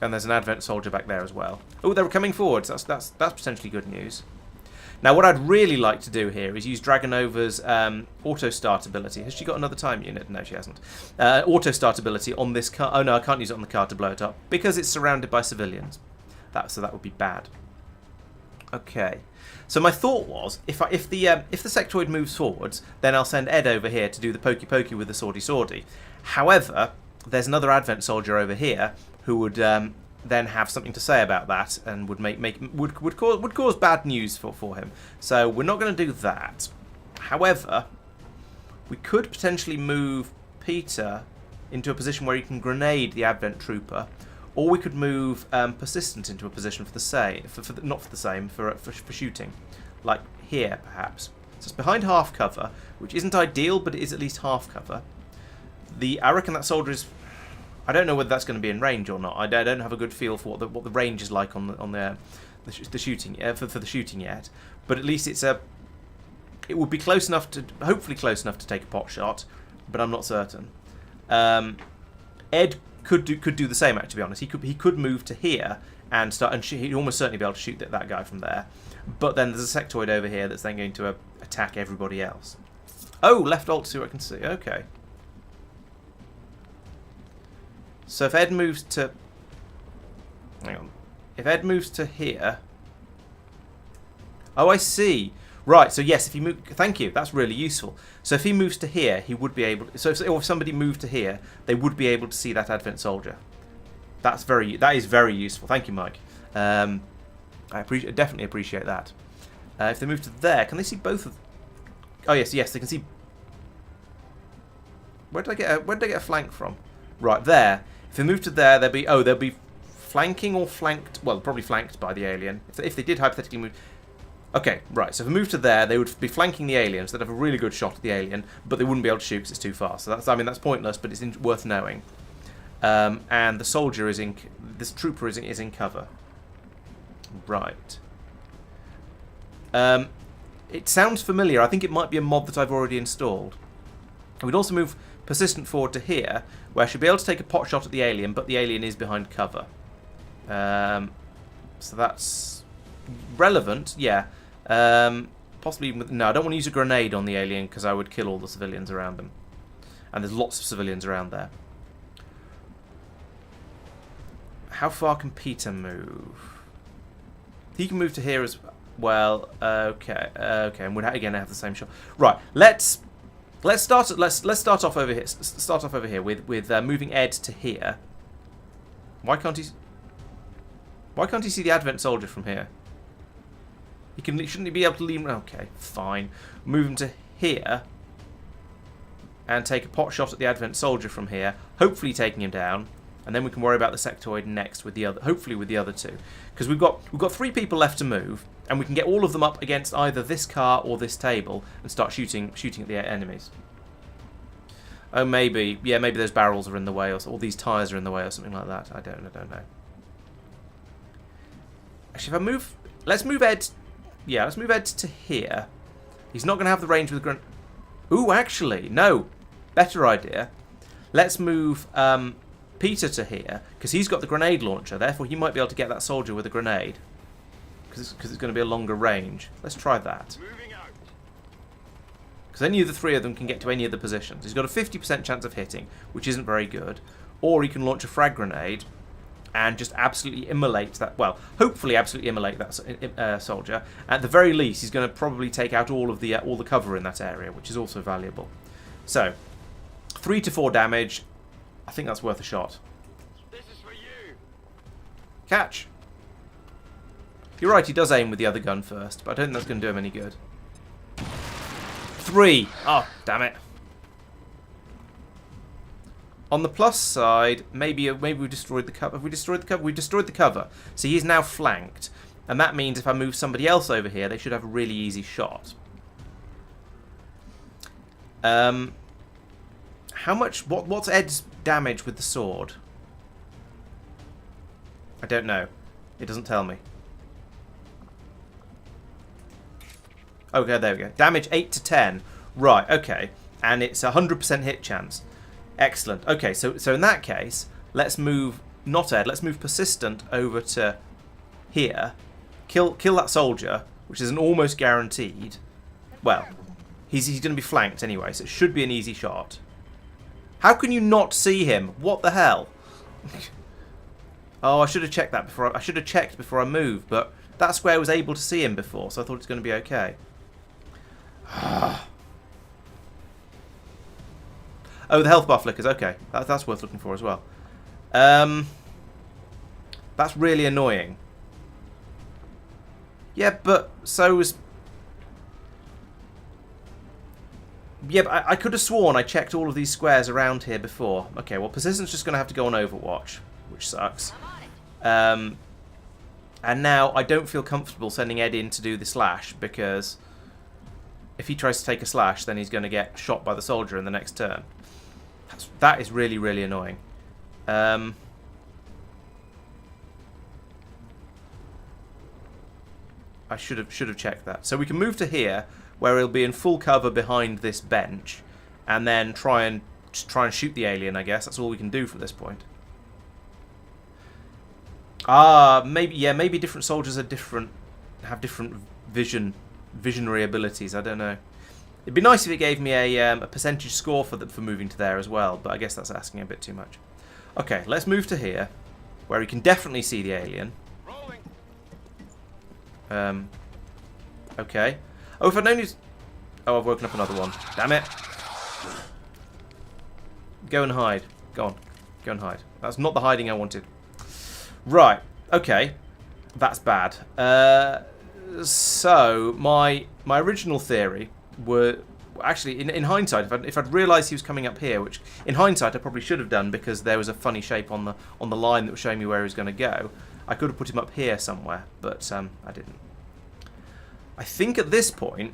And there's an Advent soldier back there as well. Oh, they're coming forwards. That's potentially good news. Now, what I'd really like to do here is use Dragonova's auto start ability. Has she got another time unit? No, she hasn't. Auto start ability on this car. Oh no, I can't use it on the car to blow it up because it's surrounded by civilians. So that would be bad. Okay. So my thought was, if the sectoid moves forwards, then I'll send Ed over here to do the pokey pokey with the swordy swordy. However, there's another Advent soldier over here who would then have something to say about that and would cause bad news for him. So we're not going to do that. However, we could potentially move Peter into a position where he can grenade the Advent trooper, or we could move Persistent into a position for the same, for shooting, like here perhaps. So it's behind half cover, which isn't ideal, but it is at least half cover. I reckon that soldier is. I don't know whether that's going to be in range or not. I don't have a good feel for what the range is like on the shooting for the shooting yet. But at least it would be close enough to, hopefully close enough to take a pot shot, but I'm not certain. Ed could do the same. To be honest, he could move to here and start, and he'd almost certainly be able to shoot that guy from there. But then there's a sectoid over here that's then going to attack everybody else. Oh, left alt to see what I can see. Okay. So if Ed moves to... Hang on. If Ed moves to here... Oh, I see. Right, so yes, if he move... Thank you, that's really useful. So if he moves to here, he would be able... or if somebody moved to here, they would be able to see that Advent soldier. That is very useful. Thank you, Mike. I definitely appreciate that. If they move to there, can they see both of... Oh, yes, they can see... Where did I get a flank from? Right, there. If they move to there, they'll be flanking or flanked. Well, probably flanked by the alien. If they did hypothetically move. Okay, right. So if they move to there, they would be flanking the aliens. They'd have a really good shot at the alien, but they wouldn't be able to shoot because it's too far. So that's pointless, but it's worth knowing. And the soldier is in. This trooper is in cover. Right. It sounds familiar. I think it might be a mod that I've already installed. And we'd also move Persistent forward to here, where I should be able to take a pot shot at the alien, but the alien is behind cover. So that's relevant, yeah. Possibly no, I don't want to use a grenade on the alien because I would kill all the civilians around them. And there's lots of civilians around there. How far can Peter move? He can move to here as well. Okay, and would again have the same shot. Right, let's start off over here. Start off over here with moving Ed to here. Why can't he see the Advent soldier from here? Shouldn't he be able to leave? Okay, fine. Move him to here and take a pot shot at the Advent soldier from here. Hopefully taking him down, and then we can worry about the sectoid next with the other. Hopefully with the other two, because we've got 3 people left to move. And we can get all of them up against either this car or this table and start shooting at the enemies. Oh, maybe those barrels are in the way, or these tyres are in the way, or something like that. I don't know. Actually, if I move, let's move Ed. Yeah, let's move Ed to here. He's not going to have the range with the grenade. Ooh, actually, no, better idea. Let's move Peter to here because he's got the grenade launcher. Therefore, he might be able to get that soldier with a grenade. Because it's going to be a longer range. Let's try that. Because any of the 3 of them can get to any of the positions. He's got a 50% chance of hitting, which isn't very good. Or he can launch a frag grenade and just absolutely immolate that. Well, hopefully absolutely immolate that soldier. At the very least, he's going to probably take out all the cover in that area, which is also valuable. So, 3 to 4 damage. I think that's worth a shot. This is for you. Catch. You're right, he does aim with the other gun first, but I don't think that's going to do him any good. 3! Oh, damn it. On the plus side, maybe we've destroyed the cover. Have we destroyed the cover? We've destroyed the cover. So he's now flanked. And that means if I move somebody else over here, they should have a really easy shot. How much... What's Ed's damage with the sword? I don't know. It doesn't tell me. Okay, there we go. Damage 8 to 10. Right, okay. And it's 100% hit chance. Excellent. Okay, so in that case, let's move not Ed. Let's move Persistent over to here. Kill that soldier, which is an almost guaranteed. Well, he's going to be flanked anyway, so it should be an easy shot. How can you not see him? What the hell? Oh, I should have checked that before. I should have checked before I moved, but that square was able to see him before, so I thought it's going to be okay. Oh, the health bar flickers. Okay, that's worth looking for as well. That's really annoying. Yeah, but so was... Yeah, but I could have sworn I checked all of these squares around here before. Okay, well, Persistent's just going to have to go on Overwatch, which sucks. And now I don't feel comfortable sending Ed in to do the slash, because if he tries to take a slash, then he's going to get shot by the soldier in the next turn. That is really, really annoying. I should have checked that. So we can move to here, where he'll be in full cover behind this bench, and then try and shoot the alien. I guess that's all we can do from this point. Maybe different soldiers are have different visionary abilities. I don't know. It'd be nice if it gave me a percentage score for moving to there as well, but I guess that's asking a bit too much. Okay, let's move to here, where we can definitely see the alien. Okay. Oh, if I'd known he's... Oh, I've woken up another one. Damn it. Go and hide. Go on. Go and hide. That's not the hiding I wanted. Right. Okay. That's bad. So, my original theory were... Actually, in hindsight, if I'd realised he was coming up here, which in hindsight I probably should have done because there was a funny shape on the line that was showing me where he was going to go, I could have put him up here somewhere, but I didn't. I think at this point,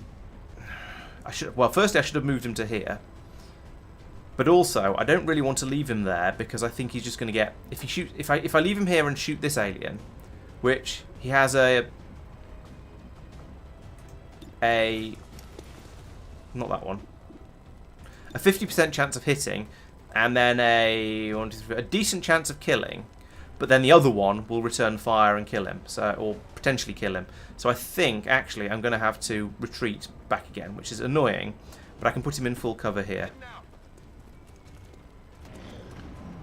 firstly I should have moved him to here, but also I don't really want to leave him there because I think he's just going to get if I leave him here and shoot this alien, which he has a not that one, a 50% chance of hitting, and then a decent chance of killing. But then the other one will return fire and kill him, or potentially kill him. So I think, actually, I'm going to have to retreat back again, which is annoying. But I can put him in full cover here.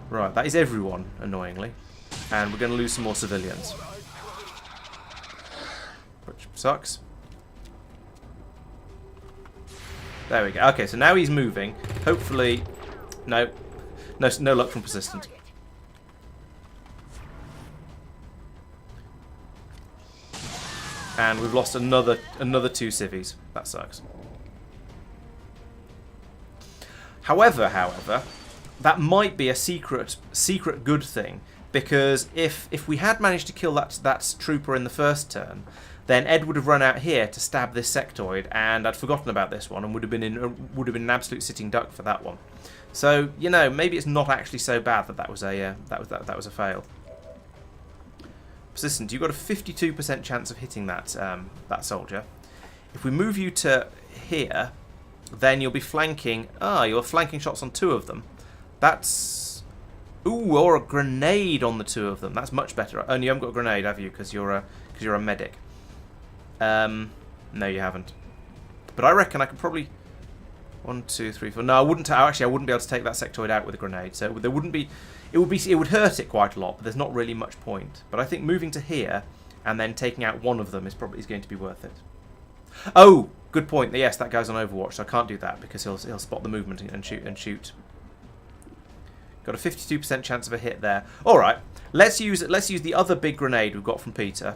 Right, that is everyone, annoyingly. And we're going to lose some more civilians. Which sucks. There we go. Okay, so now he's moving. Hopefully... No luck from Persistent. And we've lost another 2 civvies. That sucks. However, that might be a secret good thing, because if we had managed to kill that trooper in the first turn, then Ed would have run out here to stab this sectoid, and I'd forgotten about this one and would have been an absolute sitting duck for that one. So maybe it's not actually so bad that was a fail. Persistent, you've got a 52% chance of hitting that soldier. If we move you to here, then you'll be flanking. You're flanking shots on 2 of them. That's or a grenade on the 2 of them. That's much better. Only you haven't got a grenade, have you? Because you're a medic. No, you haven't. But I reckon I could probably 1, 2, 3, 4. No, I wouldn't. Actually, I wouldn't be able to take that sectoid out with a grenade. So there wouldn't be. It would hurt it quite a lot, but there's not really much point. But I think moving to here and then taking out one of them is going to be worth it. Oh, good point. Yes, that guy's on Overwatch, so I can't do that because he'll spot the movement and shoot. Got a 52% chance of a hit there. All right, let's use the other big grenade we've got from Peter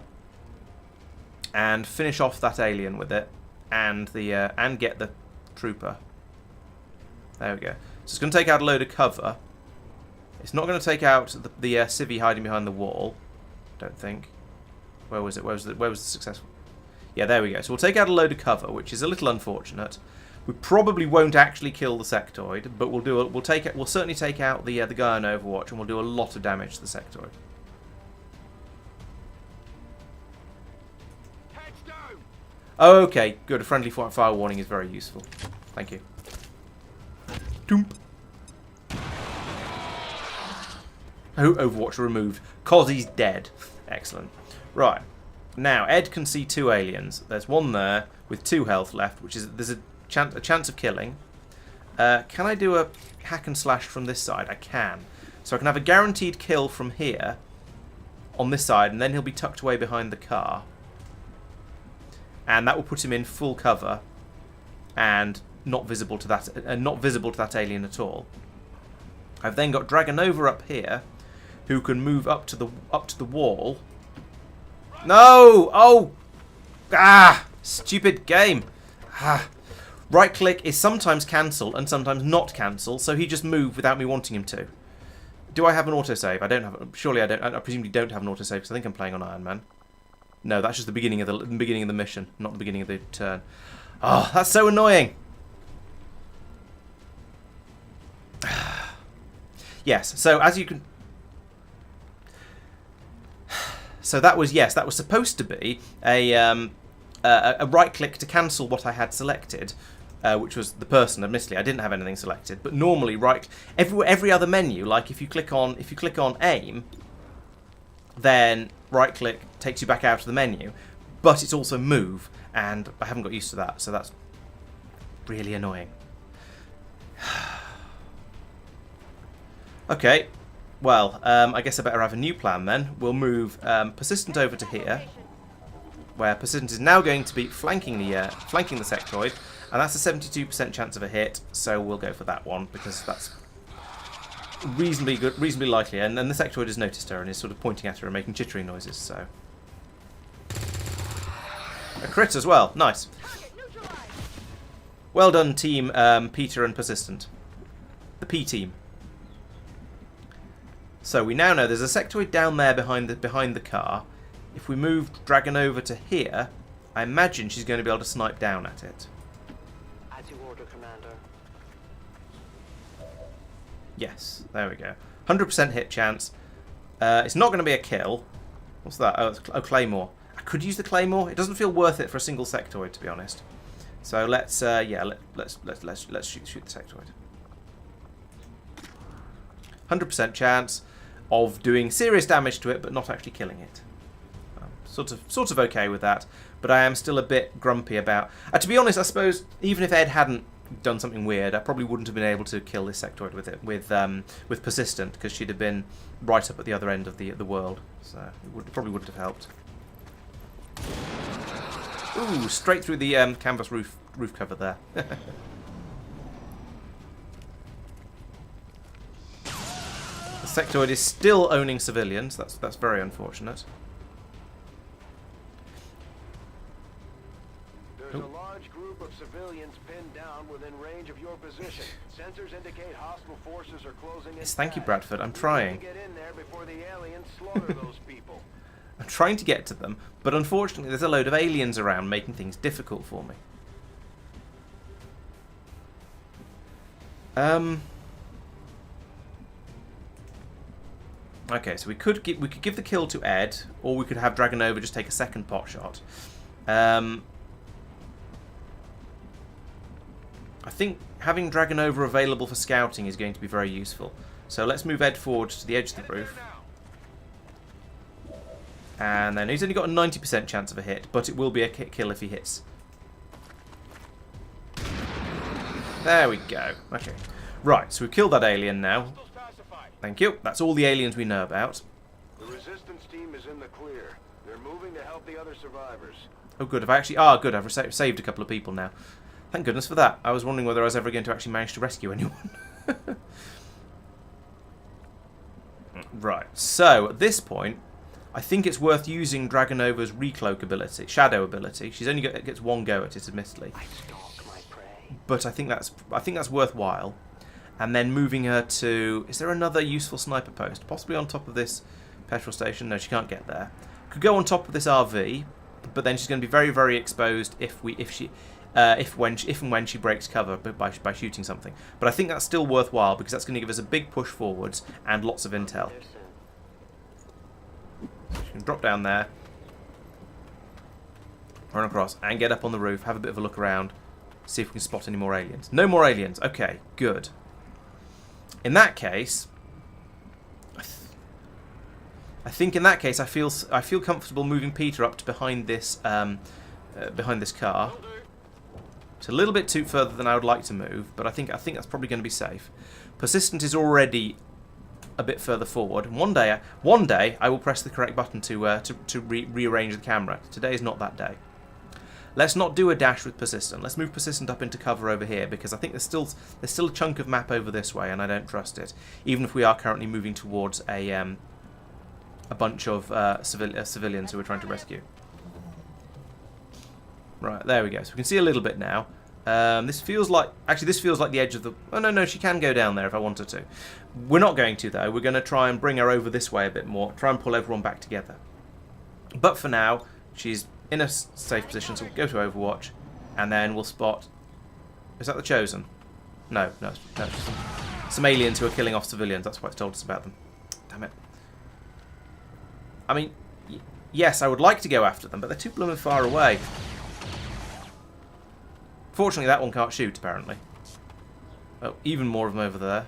and finish off that alien with it, and get the trooper. There we go. So it's going to take out a load of cover. It's not going to take out the civvy hiding behind the wall. Don't think. Where was it? Where was the successful? Yeah, there we go. So we'll take out a load of cover, which is a little unfortunate. We probably won't actually kill the sectoid, but we'll certainly take out the guy on Overwatch, and we'll do a lot of damage to the sectoid. Oh, okay, good. A friendly fire warning is very useful. Thank you. Doomp. Overwatch removed. Cause he's dead. Excellent. Right. Now, Ed can see 2 aliens. There's one there with 2 health left, which is there's a chance of killing. Can I do a hack and slash from this side? I can. So I can have a guaranteed kill from here on this side, and then he'll be tucked away behind the car. And that will put him in full cover and not visible to that alien at all. I've then got Dragonova up here, who can move up to the wall. No! Oh! Ah! Stupid game. Ah. Right click is sometimes cancel and sometimes not cancel, so he just moved without me wanting him to. Do I have an autosave? I don't have. Surely I don't. I presumably don't have an autosave because I think I'm playing on Iron Man. No, that's just the beginning of the mission, not the beginning of the turn. Oh, that's so annoying. Yes. So as you can. So that was supposed to be a right click to cancel what I had selected, which was the person. Admittedly, I didn't have anything selected, but normally every other menu, like if you click on aim, then right click takes you back out of the menu, but it's also move, and I haven't got used to that, so that's really annoying. Okay. Well, I guess I better have a new plan then. We'll move Persistent over to here, where Persistent is now going to be flanking the sectoid, and that's a 72% chance of a hit. So we'll go for that one because that's reasonably likely. And then the sectoid has noticed her and is sort of pointing at her and making chittering noises. So a crit as well. Nice. Well done, team Peter and Persistent. The P team. So we now know there's a sectoid down there behind the car. If we move Dragonova to here, I imagine she's going to be able to snipe down at it. As you order, Commander. Yes, there we go. 100% hit chance. It's not going to be a kill. What's that? Oh, Claymore. I could use the Claymore. It doesn't feel worth it for a single sectoid, to be honest. So let's let's shoot the sectoid. 100% chance of doing serious damage to it, but not actually killing it. Sort of okay with that, but I am still a bit grumpy about. To be honest, I suppose even if Ed hadn't done something weird, I probably wouldn't have been able to kill this sectoid with Persistent, because she'd have been right up at the other end of the world. So it probably wouldn't have helped. Ooh, straight through the canvas roof cover there. The sectoid is still owning civilians. That's very unfortunate. There's a large group of civilians pinned down within range of your position. Sensors indicate hostile forces are closing in. Yes, thank you, Bradford. I'm trying. Get in there before the aliens slaughter those people. I'm trying to get to them, but unfortunately there's a load of aliens around making things difficult for me. Okay, so we could give the kill to Ed, or we could have Dragonova just take a second pot shot. I think having Dragonova available for scouting is going to be very useful. So let's move Ed forward to the edge of the roof. And then he's only got a 90% chance of a hit, but it will be a kill if he hits. There we go. Okay. Right, so we've killed that alien now. Thank you. That's all the aliens we know about. The resistance team is in the clear. They're moving to help the other survivors. Oh, good. I've saved a couple of people now. Thank goodness for that. I was wondering whether I was ever going to actually manage to rescue anyone. Right. So, at this point, I think it's worth using Dragonova's recloak ability, shadow ability. She's only gets one go at it, admittedly. I stalk my prey. But I think that's worthwhile. And then moving her to... Is there another useful sniper post? Possibly on top of this petrol station? No, she can't get there. Could go on top of this RV, but then she's going to be very, very exposed if and when she breaks cover by shooting something. But I think that's still worthwhile because that's going to give us a big push forwards and lots of intel. She can drop down there, run across, and get up on the roof, have a bit of a look around, see if we can spot any more aliens. No more aliens. Okay, good. In that case, I think in that case I feel comfortable moving Peter up to behind this car. It's a little bit too further than I would like to move, but I think that's probably going to be safe. Persistent is already a bit further forward. And one day I will press the correct button to rearrange the camera. Today is not that day. Let's not do a dash with Persistent. Let's move Persistent up into cover over here, because I think there's still a chunk of map over this way, and I don't trust it. Even if we are currently moving towards a bunch of civilians who we're trying to rescue. Right, there we go. So we can see a little bit now. This feels like the edge of the... Oh, no, she can go down there if I wanted to. We're not going to, though. We're going to try and bring her over this way a bit more. Try and pull everyone back together. But for now, she's in a safe position, so we'll go to Overwatch. And then we'll spot... Is that the Chosen? No, it's just some aliens who are killing off civilians. That's what it's told us about them. Damn it. I mean, yes, I would like to go after them, but they're too blooming far away. Fortunately, that one can't shoot, apparently. Oh, even more of them over there.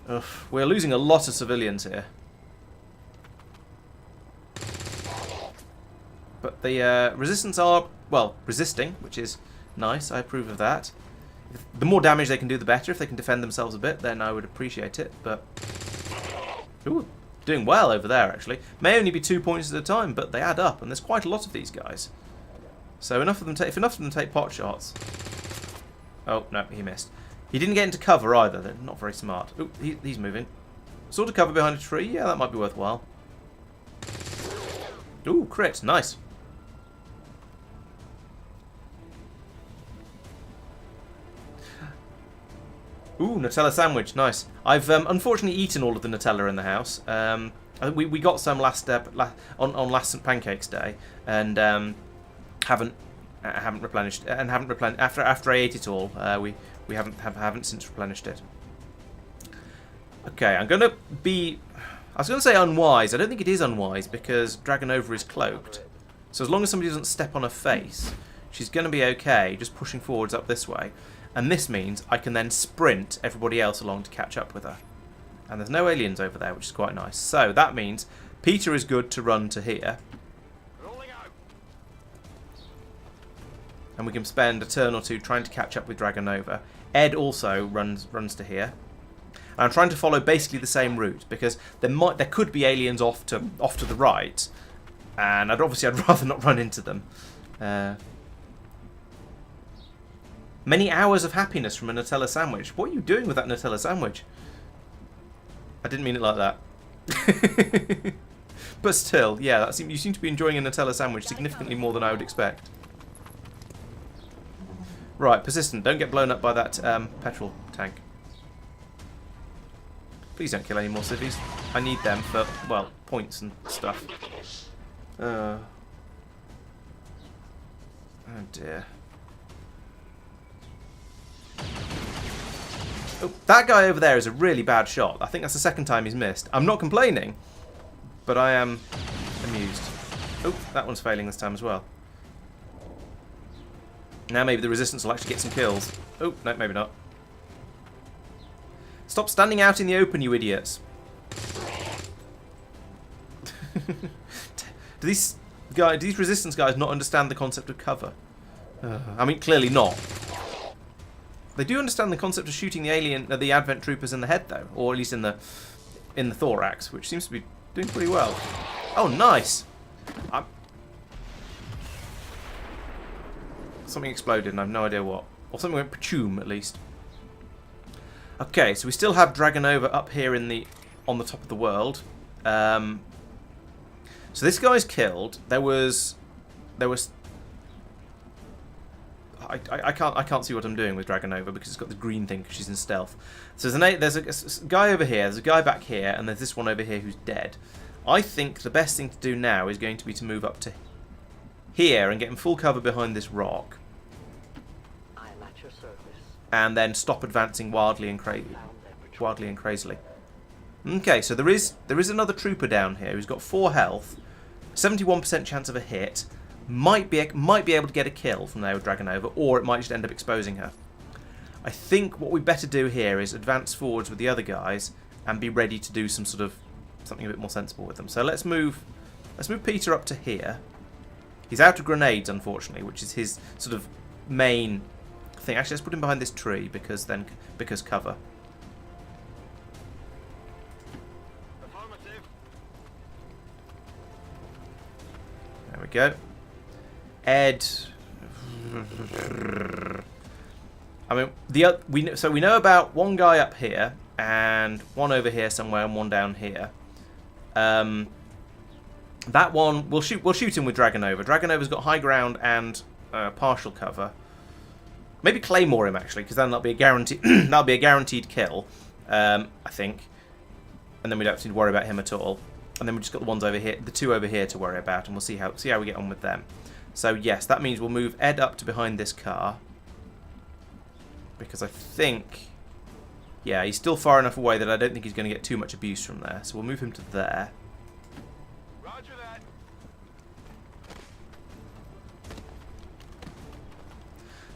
Ugh, we're losing a lot of civilians here. But the resistance are, well, resisting, which is nice. I approve of that. The more damage they can do, the better. If they can defend themselves a bit, then I would appreciate it. But, ooh, doing well over there, actually. May only be 2 points at a time, but they add up, and there's quite a lot of these guys. So if enough of them take pot shots... Oh, no, he missed. He didn't get into cover either. They're not very smart. Ooh, he's moving. Sort of cover behind a tree. Yeah, that might be worthwhile. Ooh, crit. Nice. Ooh, Nutella sandwich. Nice. I've unfortunately eaten all of the Nutella in the house. We got some on last St. Pancakes Day, and haven't replenished after I ate it all. We haven't since replenished it. Okay, I'm gonna be... I was gonna say unwise. I don't think it is unwise because Dragonova is cloaked. So as long as somebody doesn't step on her face, she's gonna be okay. Just pushing forwards up this way, and this means I can then sprint everybody else along to catch up with her. And there's no aliens over there, which is quite nice. So that means Peter is good to run to here. And we can spend a turn or two trying to catch up with Dragonova. Ed also runs to here. And I'm trying to follow basically the same route because there could be aliens off to the right, and I'd rather not run into them. Many hours of happiness from a Nutella sandwich. What are you doing with that Nutella sandwich? I didn't mean it like that. But still, yeah, you seem to be enjoying a Nutella sandwich significantly more than I would expect. Right, Persistent, don't get blown up by that petrol tank. Please don't kill any more civvies. I need them for, well, points and stuff. Oh dear. Oh, that guy over there is a really bad shot. I think that's the second time he's missed. I'm not complaining, but I am amused. Oh, that one's failing this time as well. Now maybe the resistance will actually get some kills. Oh, no, maybe not. Stop standing out in the open, you idiots. Do these resistance guys not understand the concept of cover? I mean, clearly not. They do understand the concept of shooting the Advent troopers in the head, though, or at least in the thorax, which seems to be doing pretty well. Oh, nice. Something exploded and I have no idea what. Or something went pachoom, at least. Okay, so we still have Dragonova up here on the top of the world. So this guy's killed. There was I can't see what I'm doing with Dragonova because it's got the green thing because she's in stealth. So there's a guy over here, there's a guy back here, and there's this one over here who's dead. I think the best thing to do now is going to be to move up to here and get in full cover behind this rock. I am at your service. And then stop advancing wildly and crazily. Okay, so there is another trooper down here who's got 4 health, 71% chance of a hit, might be able to get a kill from there with Dragonova, or it might just end up exposing her. I think what we better do here is advance forwards with the other guys and be ready to do something a bit more sensible with them. So let's move Peter up to here. He's out of grenades, unfortunately, which is his sort of main thing. Actually, let's put him behind this tree because cover. There we go. Ed. I mean, we know about one guy up here and one over here somewhere and one down here. That one we'll shoot him with Dragonova. Dragonova's got high ground and partial cover. Maybe Claymore him actually, because then that'll be a guarantee. That'll be a guaranteed kill, I think. And then we don't have to worry about him at all. And then we've just got the ones over here, the two over here to worry about, and we'll see how we get on with them. So yes, that means we'll move Ed up to behind this car, because I think, yeah, he's still far enough away that I don't think he's going to get too much abuse from there. So we'll move him to there. Roger that.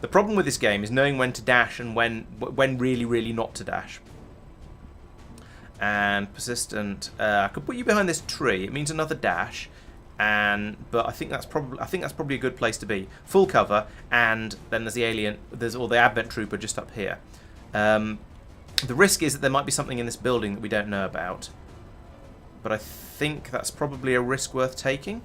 The problem with this game is knowing when to dash and when really, really not to dash. And persistent, I could put you behind this tree. It means another dash, but I think that's probably a good place to be. Full cover, and then there's the Advent Trooper just up here. The risk is that there might be something in this building that we don't know about, but I think that's probably a risk worth taking.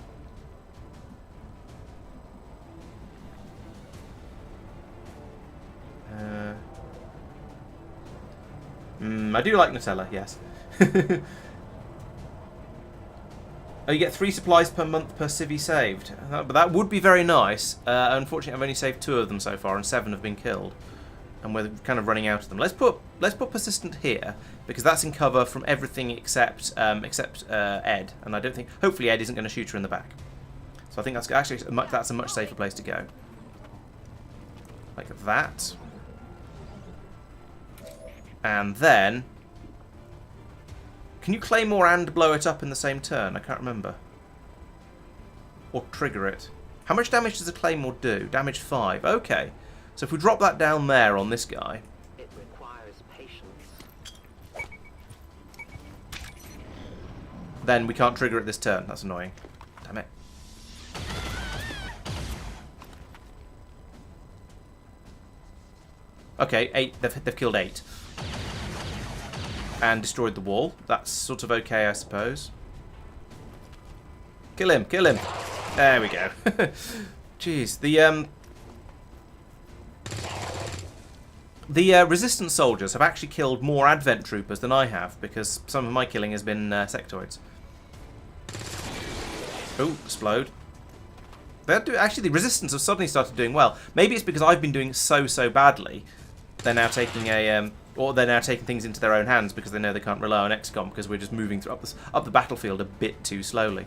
I do like Nutella, yes. Oh, you get 3 supplies per month per civvy saved. But that would be very nice. Unfortunately, I've only saved 2 of them so far, and 7 have been killed. And we're kind of running out of them. Let's put persistent here, because that's in cover from everything except Ed. And I don't think, hopefully, Ed isn't going to shoot her in the back. So I think that's actually that's a much safer place to go. Like that. And then, can you Claymore and blow it up in the same turn? I can't remember. Or trigger it. How much damage does a Claymore do? Damage 5. Okay. So if we drop that down there on this guy. It requires patience. Then we can't trigger it this turn. That's annoying. Damn it. Okay, 8. They've killed 8. And destroyed the wall. That's sort of okay, I suppose. Kill him, kill him. There we go. Jeez, the resistance soldiers have actually killed more Advent troopers than I have, because some of my killing has been sectoids. Oh, explode. Actually, the resistance have suddenly started doing well. Maybe it's because I've been doing so badly. They're now taking things into their own hands because they know they can't rely on XCOM, because we're just moving up the battlefield a bit too slowly.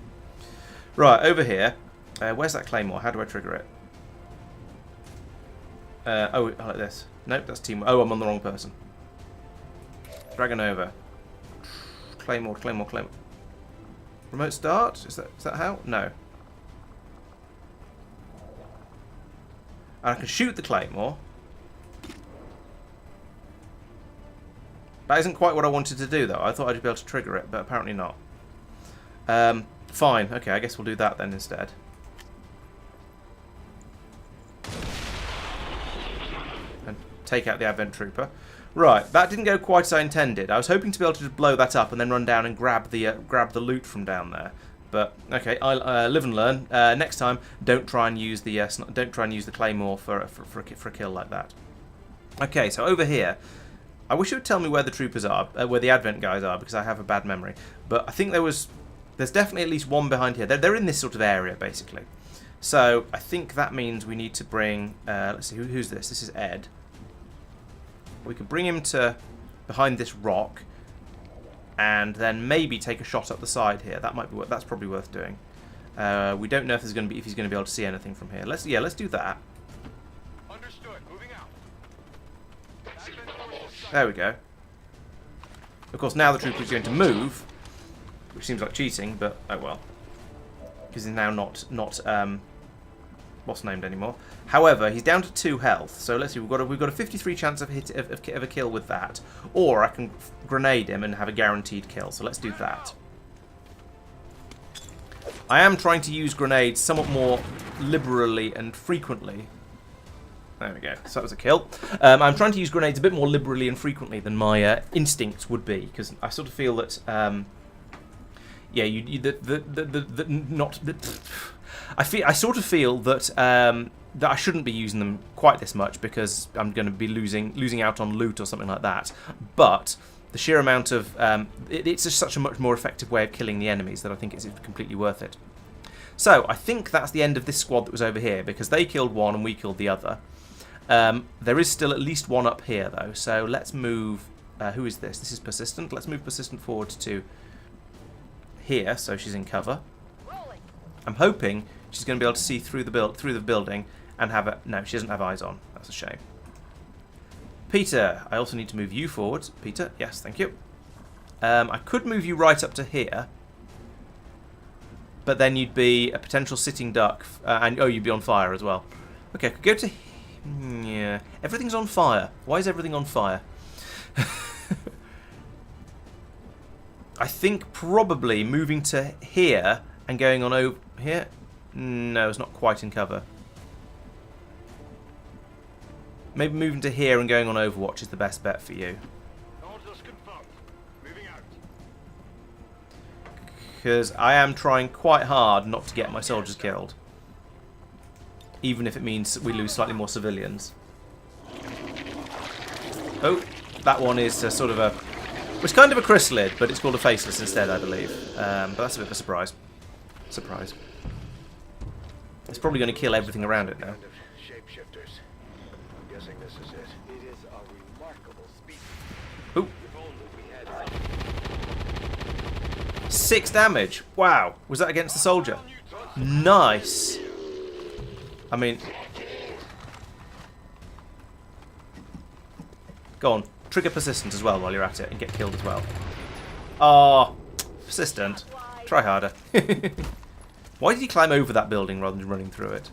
Right, over here. Where's that Claymore? How do I trigger it? Oh, like this. Nope, that's team. Oh, I'm on the wrong person. Dragonova. Claymore. Remote start? Is that how? No. And I can shoot the Claymore. That isn't quite what I wanted to do, though. I thought I'd be able to trigger it, but apparently not. Fine. Okay, I guess we'll do that then instead. And take out the Advent Trooper. Right, that didn't go quite as I intended. I was hoping to be able to just blow that up and then run down and grab the loot from down there. But okay, I'll live and learn. Next time, don't try and use the Claymore for a kill like that. Okay, so over here. I wish it would tell me where the troopers are, where the Advent guys are, because I have a bad memory. But I think there's definitely at least one behind here. They're in this sort of area, basically. So I think that means we need to bring... let's see, who's this? This is Ed. We could bring him to behind this rock, and then maybe take a shot up the side here. That might be that's probably worth doing. We don't know if he's going to be able to see anything from here. Let's do that. Understood. Moving out. There we go. Of course, now the trooper is going to move, which seems like cheating, but oh well, because he's now not what's named anymore. However, he's down to 2 health. So let's see. We've got a 53 chance of a kill with that, or I can grenade him and have a guaranteed kill. So let's do that. I am trying to use grenades somewhat more liberally and frequently. There we go. So that was a kill. I'm trying to use grenades a bit more liberally and frequently than my instinct would be, because I sort of feel that, I sort of feel that that I shouldn't be using them quite this much because I'm going to be losing out on loot or something like that. But the sheer amount of it's just such a much more effective way of killing the enemies that I think it's completely worth it. So I think that's the end of this squad that was over here, because they killed one and we killed the other. There is still at least one up here though, so let's move. Who is this? This is Persistent. Let's move Persistent forward to here, so she's in cover. I'm hoping she's going to be able to see through the building and have a... No, she doesn't have eyes on. That's a shame. Peter, I also need to move you forward. Peter, yes, thank you. I could move you right up to here, but then you'd be a potential sitting duck, and you'd be on fire as well. Okay, could go to... Yeah, everything's on fire. Why is everything on fire? I think probably moving to here and going on over here. No, it's not quite in cover. Maybe moving to here and going on Overwatch is the best bet for you. Because I am trying quite hard not to get my soldiers killed, even if it means we lose slightly more civilians. Oh, that one is a sort of a... It's kind of a chrysalid, but it's called a faceless instead, I believe. But that's a bit of a surprise. Surprise. It's probably going to kill everything around it now. Shapeshifters. I'm guessing this is it. It is a remarkable species. Ooh. If only we had 6 damage. Wow. Was that against the soldier? Nice. I mean... Go on. Trigger Persistent as well while you're at it and get killed as well. Oh, Persistent. Try harder. Why did he climb over that building rather than running through it?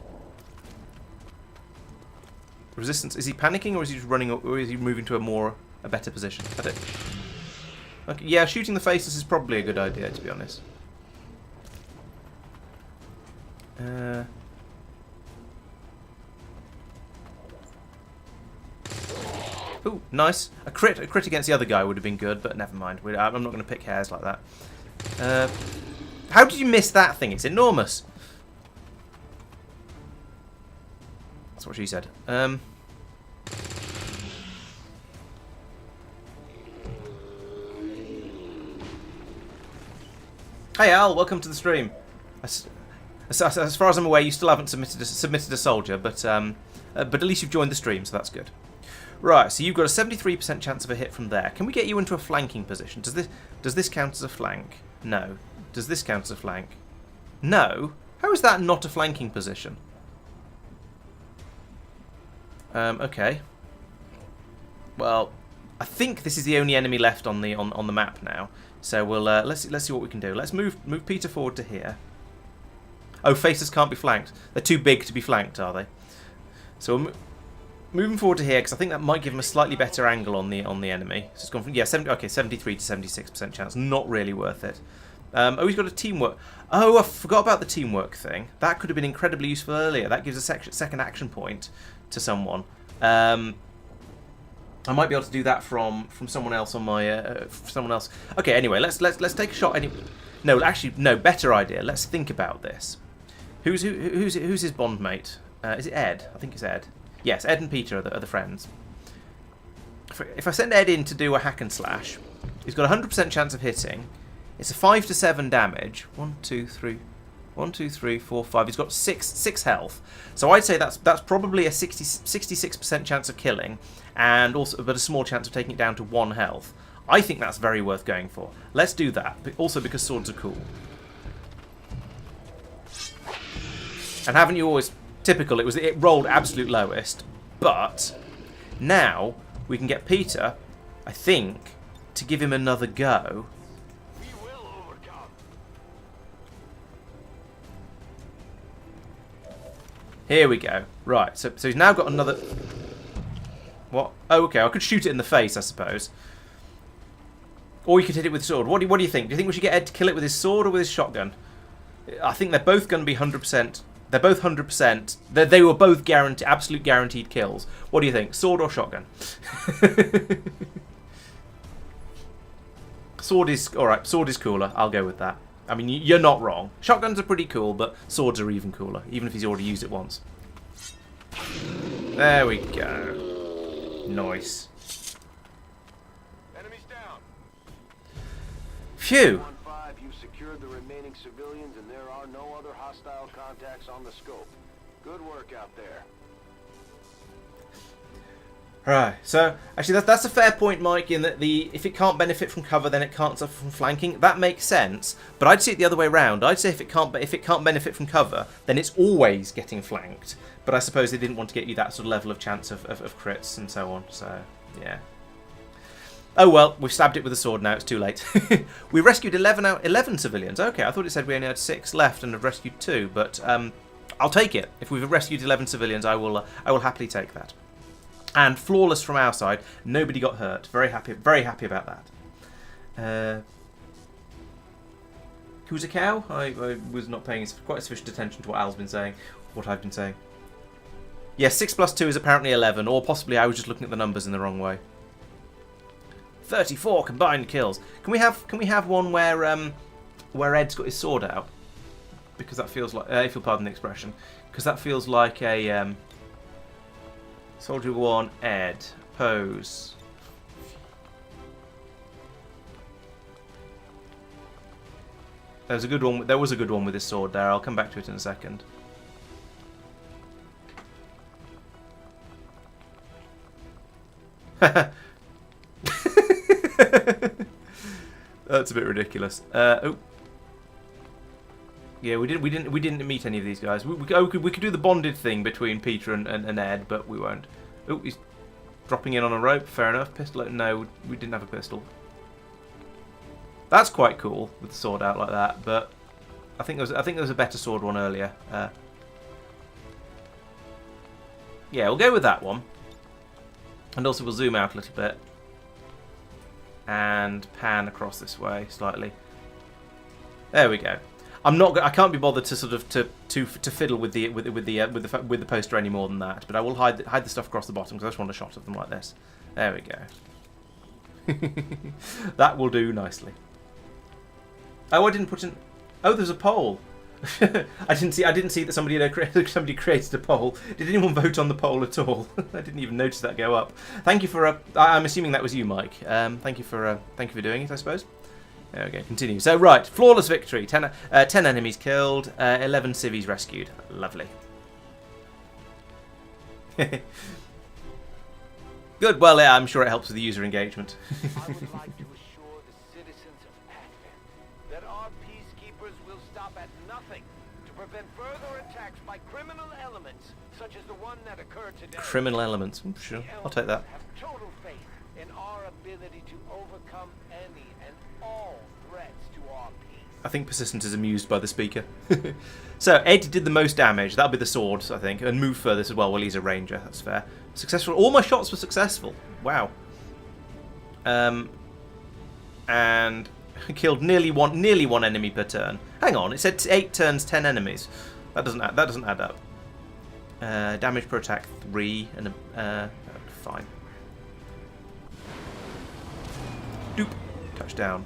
Resistance. Is he panicking, or is he just running, or is he moving to a better position? I don't... Okay, yeah, shooting the faceless is probably a good idea, to be honest. Ooh, nice. A crit against the other guy would have been good, but never mind. I'm not going to pick hairs like that. How did you miss that thing? It's enormous. That's what she said. Hey Al, welcome to the stream. As far as I'm aware, you still haven't submitted a soldier, but at least you've joined the stream, so that's good. Right, so you've got a 73% chance of a hit from there. Can we get you into a flanking position? Does this count as a flank? No. Does this count as a flank? No. How is that not a flanking position? Okay. Well, I think this is the only enemy left on the map now. So we'll let's see what we can do. Let's move Peter forward to here. Oh, faces can't be flanked. They're too big to be flanked, are they? So we're moving forward to here because I think that might give him a slightly better angle on the enemy. So it's gone from 73 to 76% chance. Not really worth it. Oh, he's got a teamwork. Oh, I forgot about the teamwork thing. That could have been incredibly useful earlier. That gives a second action point to someone. I might be able to do that from someone else on my someone else. Okay, anyway, let's take a shot. No, actually, no. Better idea. Let's think about this. Who's his bond mate? Is it Ed? I think it's Ed. Yes, Ed and Peter are the friends. If I send Ed in to do a hack and slash, he's got a 100% chance of hitting. It's a 5 to 7 damage. 1, 2, 3. 1, 2, 3, 4, 5. He's got 6 health. So I'd say that's probably a 66% chance of killing, and also but a small chance of taking it down to 1 health. I think that's very worth going for. Let's do that. But also because swords are cool. And haven't you always typical? It rolled absolute lowest, but now we can get Peter, I think, to give him another go. Here we go. Right, so he's now got another... What? Oh, okay, I could shoot it in the face, I suppose. Or you could hit it with a sword. What do you think? Do you think we should get Ed to kill it with his sword or with his shotgun? I think they're both going to be 100%. They're both 100%. They were both absolute guaranteed kills. What do you think? Sword or shotgun? Sword is... Alright, sword is cooler. I'll go with that. I mean, you're not wrong. Shotguns are pretty cool, but swords are even cooler. Even if he's already used it once. There we go. Nice. Enemies down. Phew. 1-5, you've secured the remaining civilians, and there are no other hostile contacts on the scope. Good work out there. Right, so actually that's a fair point, Mike, in that if it can't benefit from cover, then it can't suffer from flanking. That makes sense, but I'd see it the other way around. I'd say if it can't benefit from cover, then it's always getting flanked. But I suppose they didn't want to get you that sort of level of chance of crits and so on. So yeah. Oh well, we've stabbed it with a sword now. It's too late. We rescued 11 civilians. Okay, I thought it said we only had 6 left and have rescued 2, but I'll take it. If we've rescued 11 civilians, I will happily take that. And flawless from our side. Nobody got hurt. Very happy about that. Who's a cow? I was not paying quite sufficient attention to what Al's been saying. What I've been saying. Yes, 6 plus 2 is apparently 11, or possibly I was just looking at the numbers in the wrong way. 34 combined kills. Can we have one where Ed's got his sword out? Because that feels like, if you'll pardon the expression, because that feels like a Soldier 1, Ed, pose. There was a good one with his sword there. I'll come back to it in a second. That's a bit ridiculous. Oh. Yeah, we didn't meet any of these guys. We could do the bonded thing between Peter and Ed, but we won't. Oh, he's dropping in on a rope. Fair enough. Pistol? No, we didn't have a pistol. That's quite cool with the sword out like that. But I think there was a better sword one earlier. Yeah, we'll go with that one. And also we'll zoom out a little bit and pan across this way slightly. There we go. I can't be bothered to sort of to fiddle with the poster any more than that. But I will hide the stuff across the bottom because I just want a shot of them like this. There we go. That will do nicely. Oh, I didn't put in. Oh, there's a poll. I didn't see that somebody created a poll. Did anyone vote on the poll at all? I didn't even notice that go up. Thank you for. I'm assuming that was you, Mike. Thank you for doing it, I suppose. There we go. Continue. So right, flawless victory. 10 enemies killed. 11 civvies rescued. Lovely. Good. Well, yeah, I'm sure it helps with the user engagement. I would like to assure the citizens of Advent that our peacekeepers will stop at nothing to prevent further attacks by criminal elements such as the one that occurred today. Criminal elements. Sure, I'll take that. Have total faith in our ability to overcome any and all threats to our peace. I think Persistent is amused by the speaker. So, Ed did the most damage. That'll be the swords, I think. And moved furthest as well. Well, he's a ranger. That's fair. Successful. All my shots were successful. Wow. And killed nearly one enemy per turn. Hang on, it said 8 turns, 10 enemies. That doesn't add up. Damage per attack 3 and fine. Doop. Touchdown.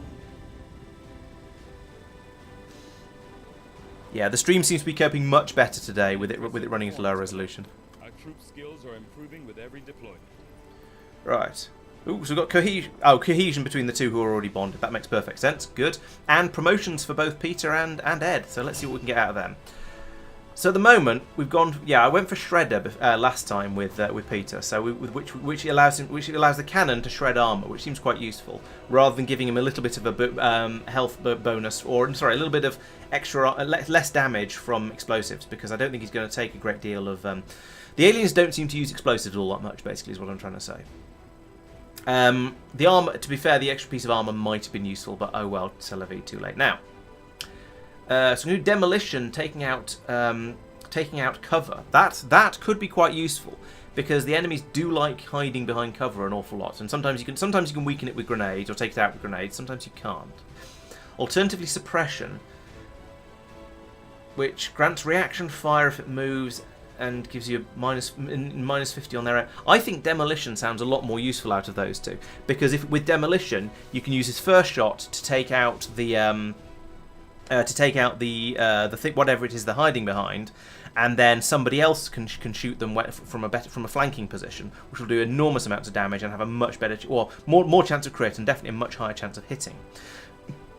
Yeah, the stream seems to be coping much better today with it running into lower resolution. Our troop skills are improving with every deployment. Right. Ooh, so we've got cohesion. Oh, cohesion between the two who are already bonded. That makes perfect sense. Good. And promotions for both Peter and Ed. So let's see what we can get out of them. So at the moment we've gone. Yeah, I went for Shredder last time with Peter. So which allows the cannon to shred armor, which seems quite useful, rather than giving him a little bit of a health bonus, or sorry, a little bit of extra less damage from explosives, because I don't think he's going to take a great deal of. The aliens don't seem to use explosives all that much. Basically, is what I'm trying to say. The armor, to be fair, the extra piece of armor might have been useful, but oh well, c'est la vie, too late now. So new demolition, taking out taking out cover. That could be quite useful, because the enemies do like hiding behind cover an awful lot, and sometimes you can weaken it with grenades or take it out with grenades. Sometimes you can't. Alternatively, suppression, which grants reaction fire if it moves and gives you minus 50 on their. I think demolition sounds a lot more useful out of those two, because if with demolition you can use his first shot to take out the thing, whatever it is they're hiding behind, and then somebody else can shoot them from a flanking position, which will do enormous amounts of damage and have a much better or more chance of crit and definitely a much higher chance of hitting.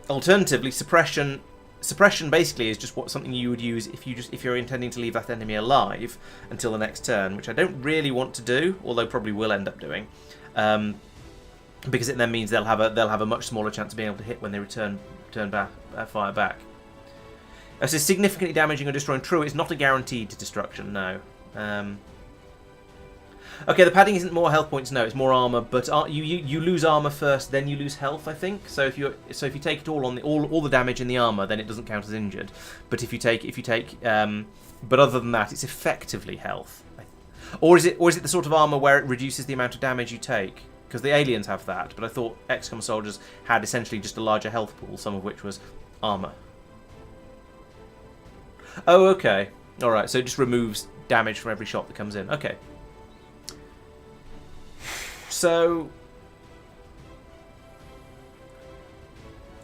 Alternatively, suppression basically is just something you would use if you're intending to leave that enemy alive until the next turn, which I don't really want to do, although probably will end up doing, because it then means they'll have a much smaller chance of being able to hit when they fire back. So significantly damaging or destroying. True, it's not a guaranteed destruction. No. Okay, the padding isn't more health points. No, it's more armor. But you lose armor first, then you lose health. I think so. If you take it all on all the damage in the armor, then it doesn't count as injured. But if you take but other than that, it's effectively health. Or is it the sort of armor where it reduces the amount of damage you take? Because the aliens have that, but I thought XCOM soldiers had essentially just a larger health pool, some of which was armor. Oh, okay. Alright, so it just removes damage from every shot that comes in. Okay. So...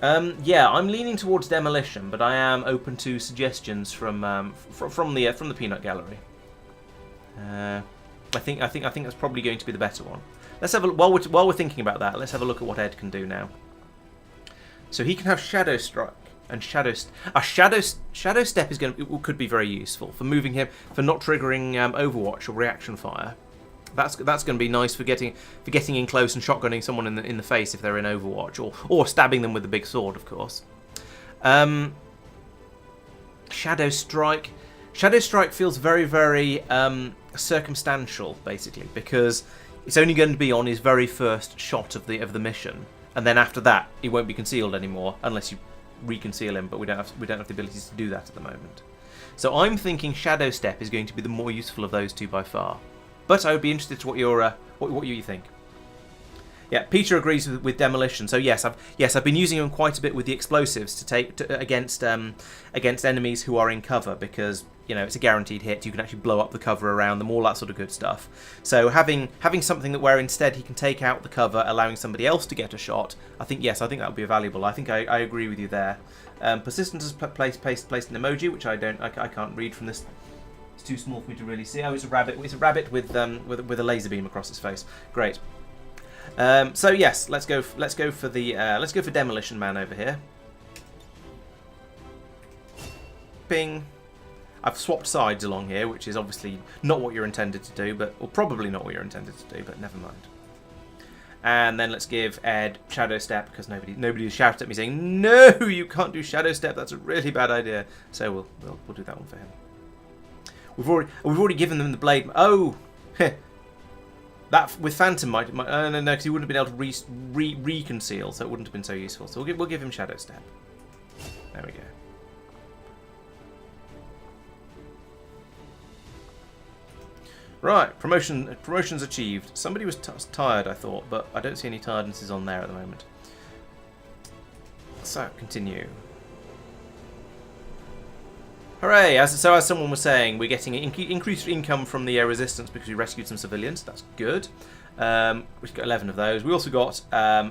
yeah, I'm leaning towards demolition, but I am open to suggestions from the peanut gallery. I think that's probably going to be the better one. Let's have a while we're thinking about that. Let's have a look at what Ed can do now. So he can have Shadow Strike and Shadow Step could be very useful for moving him, for not triggering Overwatch or reaction fire. That's going to be nice for getting in close and shotgunning someone in the face if they're in Overwatch, or stabbing them with a big sword, of course. Shadow Strike feels very, very circumstantial, basically, because it's only going to be on his very first shot of the mission, and then after that he won't be concealed anymore unless you reconceal him. But we don't have the abilities to do that at the moment. So I'm thinking Shadow Step is going to be the more useful of those two by far. But I would be interested to what you think. Yeah, Peter agrees with demolition. So yes, I've been using him quite a bit with the explosives to take against enemies who are in cover, because it's a guaranteed hit. You can actually blow up the cover around them, all that sort of good stuff. So having something where instead he can take out the cover, allowing somebody else to get a shot. I think that would be valuable. I think I agree with you there. Persistent has placed an emoji, which I can't read from this. It's too small for me to really see. Oh, it's a rabbit. It's a rabbit with a laser beam across its face. Great. So yes, let's go for Demolition Man over here. Ping. I've swapped sides along here, which is obviously not what you're intended to do, or probably not what you're intended to do, but never mind. And then let's give Ed Shadow Step, because nobody has shouted at me saying, "No, you can't do Shadow Step. That's a really bad idea." So we'll do that one for him. We've already given them the blade. Oh, that with Phantom might no, because he wouldn't have been able to reconceal, so it wouldn't have been so useful. So we'll give him Shadow Step. There we go. Right, promotions achieved. Somebody was tired, I thought, but I don't see any tirednesses on there at the moment. So continue. Hooray! As someone was saying, we're getting increased income from the air resistance because we rescued some civilians. That's good. We've got 11 of those. We also got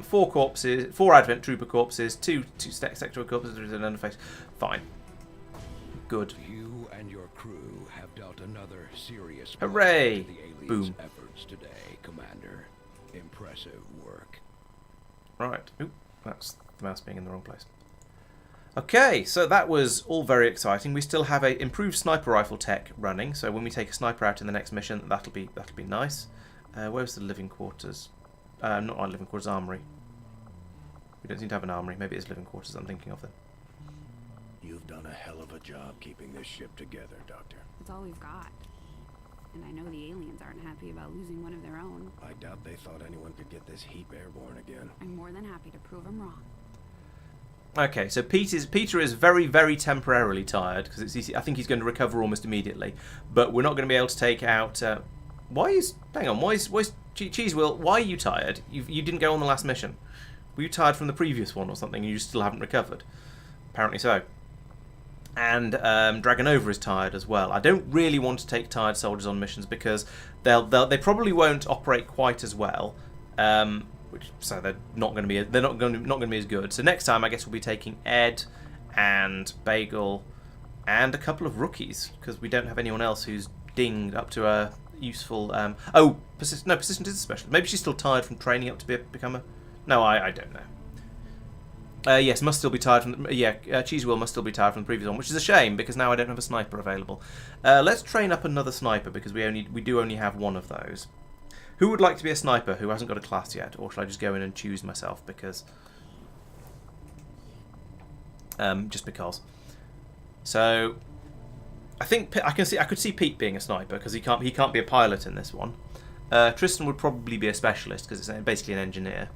4 Advent Trooper corpses, 2 Sector corpses, and an face. Fine. Good. You and your crew have dealt another serious blow Hooray! to the aliens' Boom. efforts today, Commander. Impressive work. Right. Oop, that's the mouse being in the wrong place. Okay, so that was all very exciting. We still have a improved sniper rifle tech running, so when we take a sniper out in the next mission, that'll be nice. Where's the living quarters? Not our living quarters, armory. We don't seem to have an armory. Maybe it's living quarters I'm thinking of then. You've done a hell of a job keeping this ship together, Doctor. It's all we've got. And I know the aliens aren't happy about losing one of their own. I doubt they thought anyone could get this heap airborne again. I'm more than happy to prove them wrong. Okay, so Peter is very, very temporarily tired because I think he's going to recover almost immediately. But we're not going to be able to take out. Why is Cheese Will? Why are you tired? You didn't go on the last mission. Were you tired from the previous one or something? And you still haven't recovered. Apparently so. And Dragonova is tired as well. I don't really want to take tired soldiers on missions because they probably won't operate quite as well. So they're not going to be as good. So next time I guess we'll be taking Ed and Bagel and a couple of rookies because we don't have anyone else who's dinged up to a useful. Persistent is a specialist. Maybe she's still tired from training up to become a. No, I don't know. Yes, must still be tired from. Cheese Will must still be tired from the previous one, which is a shame because now I don't have a sniper available. Let's train up another sniper because we do only have one of those. Who would like to be a sniper who hasn't got a class yet? Or should I just go in and choose myself because... just because. So, I think I could see Pete being a sniper because he can't be a pilot in this one. Tristan would probably be a specialist because it's basically an engineer.